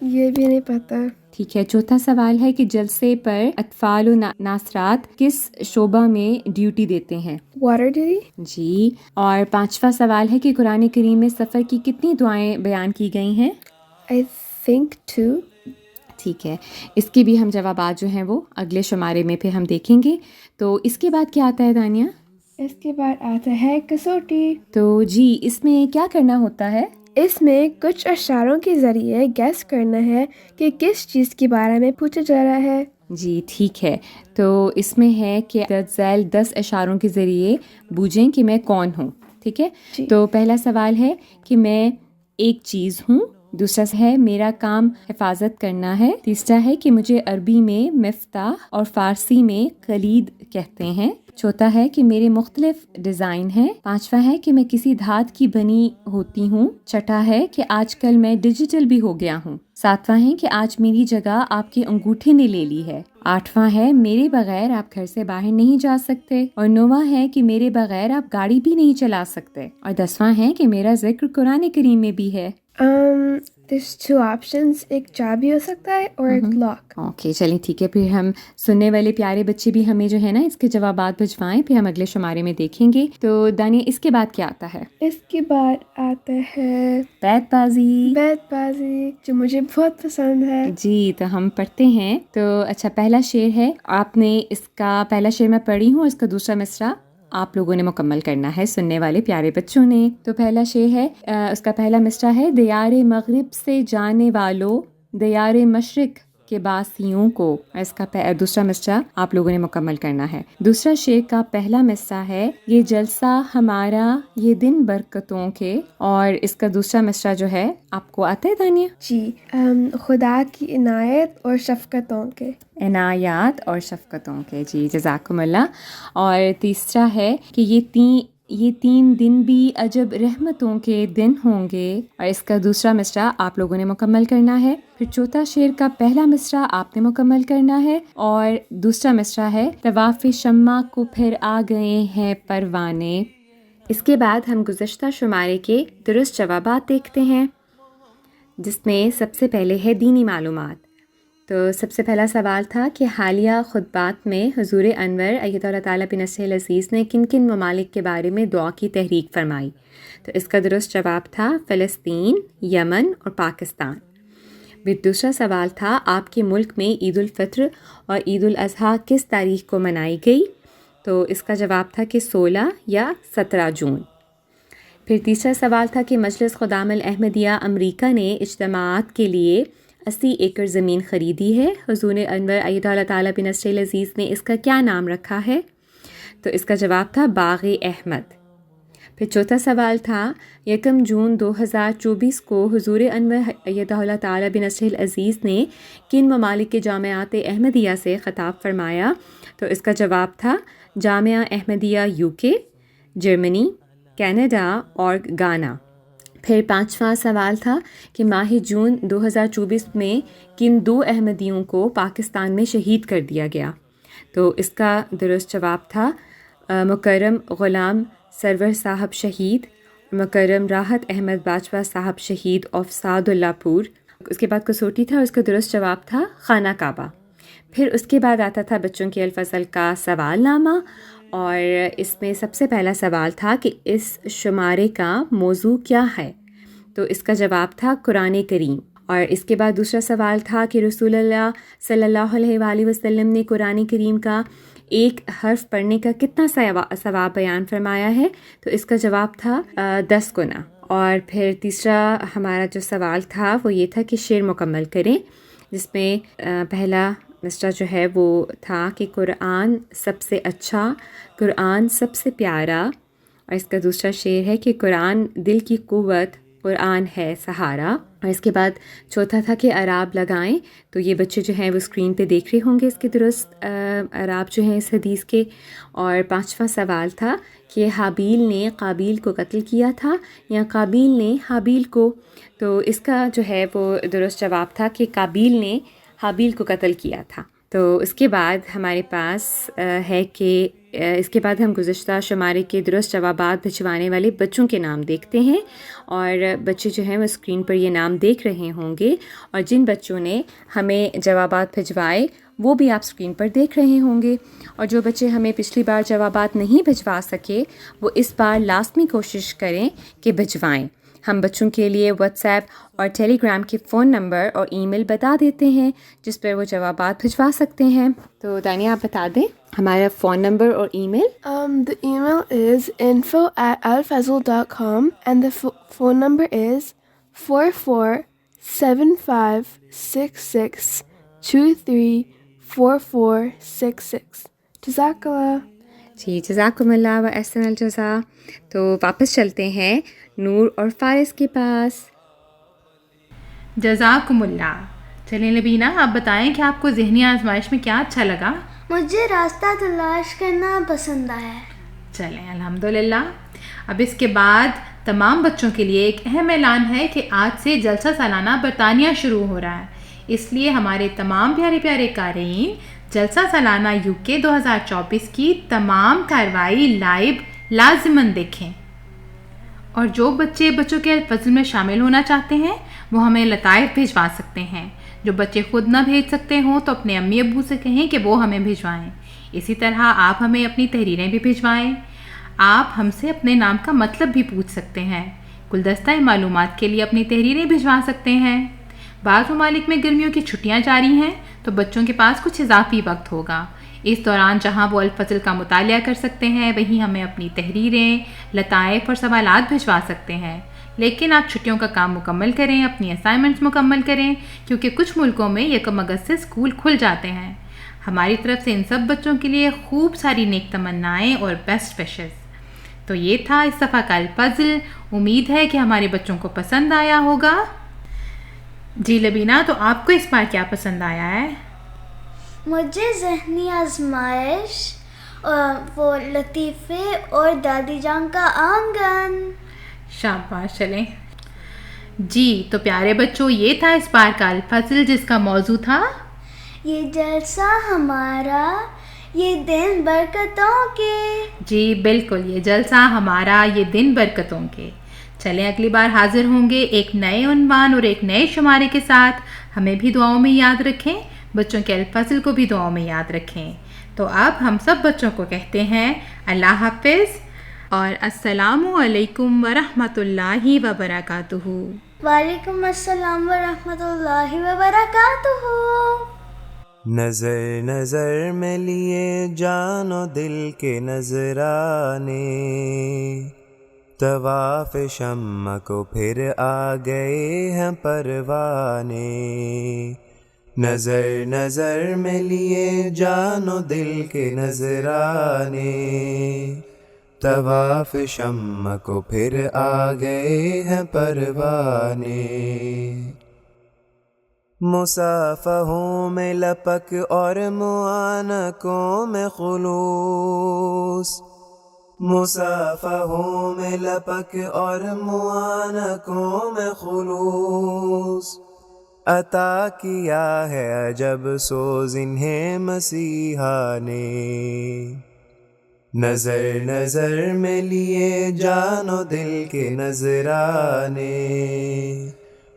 یہ بھی نہیں پتا. ٹھیک ہے. چوتھا سوال ہے کہ جلسے پر اطفال و ناصرات کس شعبہ میں ڈیوٹی دیتے ہیں؟ Water duty. جی. اور پانچواں سوال ہے کہ قرآن کریم میں سفر کی کتنی دعائیں بیان کی گئی ہیں؟ I think 2. ٹھیک ہے. اس کے بھی ہم جوابات جو ہیں وہ اگلے شمارے میں پھر ہم دیکھیں گے. تو اس کے بعد کیا آتا ہے دانیہ؟ اس کے بعد آتا ہے کسوٹی. تو جی اس میں کیا کرنا ہوتا ہے؟ اس میں کچھ اشاروں کے ذریعے گیس کرنا ہے کہ کس چیز کے بارے میں پوچھا جا رہا ہے. جی ٹھیک ہے. تو اس میں ہے کہ ذیل 10 اشاروں کے ذریعے بوجھیں کہ میں کون ہوں. ٹھیک ہے. تو پہلا سوال ہے کہ میں ایک چیز ہوں. دوسرا ہے میرا کام حفاظت کرنا ہے. تیسرا ہے کہ مجھے عربی میں مفتاح اور فارسی میں کلید کہتے ہیں. چوتھا ہے کہ میرے مختلف ڈیزائن ہیں. پانچواں ہے کہ میں کسی دھات کی بنی ہوتی ہوں. چھٹا ہے کہ آج کل میں ڈیجیٹل بھی ہو گیا ہوں. ساتواں ہے کہ آج میری جگہ آپ کے انگوٹھے نے لے لی ہے. آٹھواں ہے میرے بغیر آپ گھر سے باہر نہیں جا سکتے. اور نواں ہے کہ میرے بغیر آپ گاڑی بھی نہیں چلا سکتے. اور 10واں ہے کہ میرا ذکر قرآن کریم میں بھی ہے. there's 2 options. ایک چابی ہو سکتا ہے اور ایک لاک. اوکے چلیں ٹھیک ہے. پھر ہم سننے والے پیارے بچے بھی ہمیں جو ہے نا اس کے جوابات بھجوائیں. پھر ہم اگلے شمارے میں دیکھیں گے. تو دانیہ اس کے بعد کیا آتا ہے؟ اس کے بعد آتا ہے بیت بازی. بیت بازی جو مجھے بہت پسند ہے. جی تو ہم پڑھتے ہیں. تو اچھا پہلا شعر ہے. آپ نے اس کا پہلا شعر میں پڑھی ہوں. اس کا دوسرا مصرع آپ لوگوں نے مکمل کرنا ہے سننے والے پیارے بچوں نے. تو پہلا شعر ہے اس کا پہلا مصرع ہے دیار مغرب سے جانے والوں دیار مشرق کے باسیوں کو. اس کا دوسرا مصرع آپ لوگوں نے مکمل کرنا ہے. دوسرا شعر کا پہلا مصرع ہے یہ جلسہ ہمارا یہ دن برکتوں کے. اور اس کا دوسرا مصرع جو ہے آپ کو آتا ہے دانیہ؟ جی خدا کی عنایت اور شفقتوں کے. عنایات اور شفقتوں کے. جی جزاکم اللہ. اور تیسرا ہے کہ یہ تین دن بھی عجب رحمتوں کے دن ہوں گے. اور اس کا دوسرا مصرع آپ لوگوں نے مکمل کرنا ہے. پھر چوتھا شعر کا پہلا مصرع آپ نے مکمل کرنا ہے. اور دوسرا مصرع ہے طواف شمع کو پھر آ گئے ہیں پروانے. اس کے بعد ہم گزشتہ شمارے کے درست جوابات دیکھتے ہیں جس میں سب سے پہلے ہے دینی معلومات. تو سب سے پہلا سوال تھا کہ حالیہ خطبات میں حضور انور ایت اللہ تعالیٰ بنصرہ العزیز نے کن کن ممالک کے بارے میں دعا کی تحریک فرمائی؟ تو اس کا درست جواب تھا فلسطین، یمن اور پاکستان. پھر دوسرا سوال تھا آپ کے ملک میں عید الفطر اور عید الاضحیٰ کس تاریخ کو منائی گئی؟ تو اس کا جواب تھا کہ 16 یا 17 جون. پھر تیسرا سوال تھا کہ مجلس خدام الاحمدیہ امریکہ نے اجتماعات کے لیے 80 ایکڑ زمین خریدی ہے. حضور انور ایت اللہ تعالیٰ بنصرہ العزیز نے اس کا کیا نام رکھا ہے؟ تو اس کا جواب تھا باغ احمد. پھر چوتھا سوال تھا 1 جون 2024 کو حضور انور ایت اللہ تعالیٰ بنصرہ العزیز نے کن ممالک کے جامعات احمدیہ سے خطاب فرمایا؟ تو اس کا جواب تھا جامعہ احمدیہ UK، جرمنی، کینیڈا اور گانا. پھر پانچواں سوال تھا کہ ماہ جون 2024 میں کن 2 احمدیوں کو پاکستان میں شہید کر دیا گیا؟ تو اس کا درست جواب تھا مکرم غلام سرور صاحب شہید، مکرم راحت احمد باجوہ صاحب شہید آف سعد اللہ پور. اس کے بعد کسوٹی تھا. اس کا درست جواب تھا خانہ کعبہ. پھر اس کے بعد آتا تھا بچوں کے الفصل کا سوال نامہ. اور اس میں سب سے پہلا سوال تھا کہ اس شمارے کا موضوع کیا ہے؟ تو اس کا جواب تھا قرآن کریم. اور اس کے بعد دوسرا سوال تھا کہ رسول اللہ صلی اللہ علیہ وآلہ وسلم نے قرآن کریم کا ایک حرف پڑھنے کا کتنا ثواب بیان فرمایا ہے؟ تو اس کا جواب تھا 10 گنا. اور پھر تیسرا ہمارا جو سوال تھا وہ یہ تھا کہ شعر مکمل کریں، جس میں پہلا مصرع جو ہے وہ تھا کہ قرآن سب سے اچھا، قرآن سب سے پیارا. اور اس کا دوسرا شعر ہے کہ قرآن دل کی قوت، قرآن ہے سہارا. اور اس کے بعد چوتھا تھا کہ اعراب لگائیں. تو یہ بچے جو ہیں وہ اسکرین پہ دیکھ رہے ہوں گے اس کے درست اعراب جو ہیں اس حدیث کے. اور پانچواں سوال تھا کہ حابیل نے قابیل کو قتل کیا تھا یا قابیل نے حابیل کو؟ تو اس کا جو ہے وہ درست جواب تھا کہ قابیل نے حابیل کو قتل کیا تھا. تو اس کے بعد ہمارے پاس ہے کہ اس کے بعد ہم گزشتہ شمارے کے درست جوابات بھجوانے والے بچوں کے نام دیکھتے ہیں، اور بچے جو ہیں وہ اسکرین پر یہ نام دیکھ رہے ہوں گے، اور جن بچوں نے ہمیں جوابات بھجوائے وہ بھی آپ اسکرین پر دیکھ رہے ہوں گے، اور جو بچے ہمیں پچھلی بار جوابات نہیں بھجوا سکے وہ اس بار لازمی کوشش کریں کہ بھجوائیں۔ ہم بچوں کے لیے واٹس ایپ اور ٹیلی گرام کے فون نمبر اور ای میل بتا دیتے ہیں جس پر وہ جوابات بھجوا سکتے ہیں۔ تو دانیہ آپ بتا دیں ہمارا فون نمبر اور ای میل۔ The email is info@alfazl.com and the phone number is 447566234466. Jazakallah. جی جزاکم اللہ و احسن الجزا۔ تو واپس چلتے ہیں نور اور فارس کے پاس۔ جزاکم اللہ۔ چلیں لبینہ آپ بتائیں کہ آپ کو ذہنی آزمائش میں کیا اچھا لگا؟ مجھے راستہ تلاش کرنا پسند آیا ہے۔ چلیں الحمدللہ۔ اب اس کے بعد تمام بچوں کے لیے ایک اہم اعلان ہے کہ آج سے جلسہ سالانہ برطانیہ شروع ہو رہا ہے، اس لیے ہمارے تمام پیارے پیارے قارئین جلسہ سالانہ UK 2024 کی تمام کارروائی لائیو لازماً دیکھیں، اور جو بچوں کے فضل میں شامل ہونا چاہتے ہیں وہ ہمیں لطائف بھجوا سکتے ہیں۔ جو بچے خود نہ بھیج سکتے ہوں تو اپنے امی ابو سے کہیں کہ وہ ہمیں بھجوائیں۔ اسی طرح آپ ہمیں اپنی تحریریں بھی بھجوائیں۔ آپ ہم سے اپنے نام کا مطلب بھی پوچھ سکتے ہیں۔ گلدستہ معلومات کے لیے اپنی تحریریں بھجوا سکتے ہیں۔ بعض ممالک میں گرمیوں کی چھٹیاں جاری ہیں تو بچوں کے پاس کچھ اضافی وقت ہوگا، اس دوران جہاں وہ الفصل کا مطالعہ کر سکتے ہیں وہیں ہمیں اپنی تحریریں، لطائف اور سوالات بھجوا سکتے ہیں۔ لیکن آپ چھٹیوں کا کام مکمل کریں، اپنی اسائنمنٹس مکمل کریں، کیونکہ کچھ ملکوں میں 1 اگست سے اسکول کھل جاتے ہیں۔ ہماری طرف سے ان سب بچوں کے لیے خوب ساری نیک تمنائیں اور بیسٹ وشز۔ تو یہ تھا اس صفحہ کا الفضل، امید ہے کہ ہمارے بچوں کو پسند آیا ہوگا۔ جی لبینہ، تو آپ کو اس بار کیا پسند آیا ہے؟ مجھے ذہنی آزمائش، وہ لطیفے اور دادی جان کا آنگن۔ شاباش، چلیں۔ جی تو پیارے بچوں، یہ تھا اس بار کا الفصل جس کا موضوع تھا یہ جلسہ ہمارا، یہ دن برکتوں کے۔ جی بالکل، یہ جلسہ ہمارا، یہ دن برکتوں کے۔ چلیں اگلی بار حاضر ہوں گے ایک نئے عنوان اور ایک نئے شمارے کے ساتھ۔ ہمیں بھی دعاؤں میں یاد رکھیں، بچوں کے الفصل کو بھی دعاؤں میں یاد رکھیں۔ تو اب ہم سب بچوں کو کہتے ہیں اللہ حافظ اور السلام علیکم ورحمۃ اللہ وبرکاتہ۔ وعلیکم السلام ورحمۃ اللہ وبرکاتہ۔ نظر نظر میں لیے جان و دل کے نذرانے، طواف شمع کو پھر آ گئے ہیں پروانے۔ نظر نظر میں لیے جان و دل کے نذرانے، طواف شمع کو پھر آ گئے ہیں پروانے۔ مصافحوں میں لپک اور معانقوں میں خلوص، مصافحوں میں لپک اور معانقوں میں خلوص، عطا کیا ہے عجب سوز انہیں مسیحا نے۔ نظر نظر میں لیے جان و دل کے نذرانے،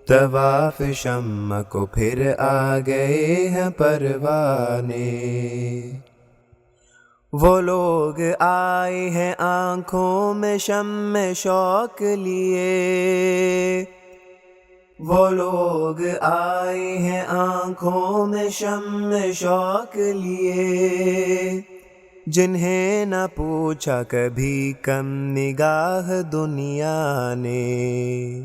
طواف شمع کو پھر آ گئے ہیں پروانے۔ وہ لوگ آئے ہیں آنکھوں میں شمع شوق لیے، وہ لوگ آئے ہیں آنکھوں میں شمع شوق لیے، جنہیں نہ پوچھا کبھی کم نگاہ دنیا نے۔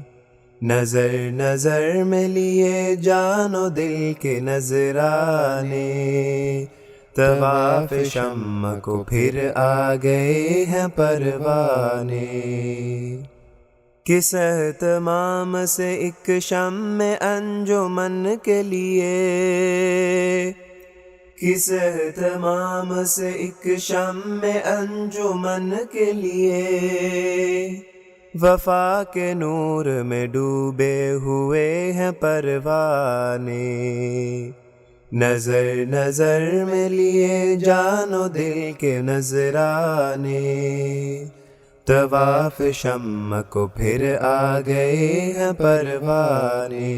نظر نظر میں لیے جان و دل کے نذرانے، طواف شمع کو پھر آ گئے ہیں پروانے۔ کس اہتمام سے ایک شمع انجمن کے لیے، کس اہتمام سے ایک شمع انجمن کے لیے، وفا کے نور میں ڈوبے ہوئے ہیں پروانے۔ نظر نظر میں لیے جان و دل کے نذرانے، طواف شمع کو پھر آ گئے ہیں پروانے۔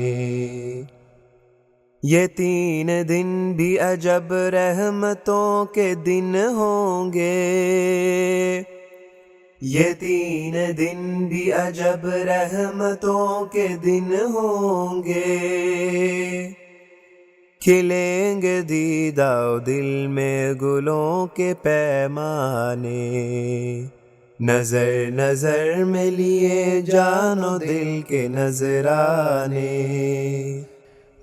یہ 3 دن بھی عجب رحمتوں کے دن ہوں گے، یہ 3 دن بھی عجب رحمتوں کے دن ہوں گے۔ کھلیں گے دیدہ و دل میں گلوں کے پیمانے، نظر نظر میں لیے جان و دل کے نذرانے،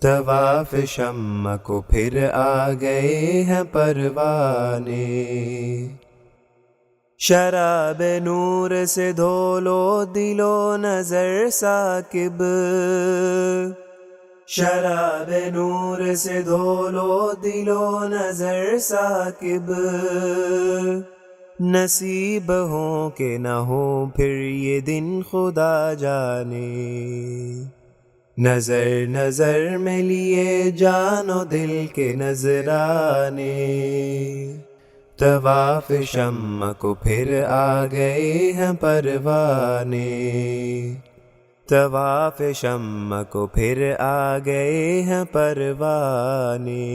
طواف شمع کو پھر آ گئے ہیں پروانے۔ شراب نور سے دھو لو دل و نظر ثاقب، شراب نور سے دھو لو دل و نظر ثاقب، نصیب ہوں کہ نہ ہو پھر یہ دن خدا جانے، نظر نظر میں لیے جان و دل کے نذرانے، طواف شمع کو پھر آ گئے ہیں پروانے، طواف شمع کو پھر آ گئے ہیں پروانے۔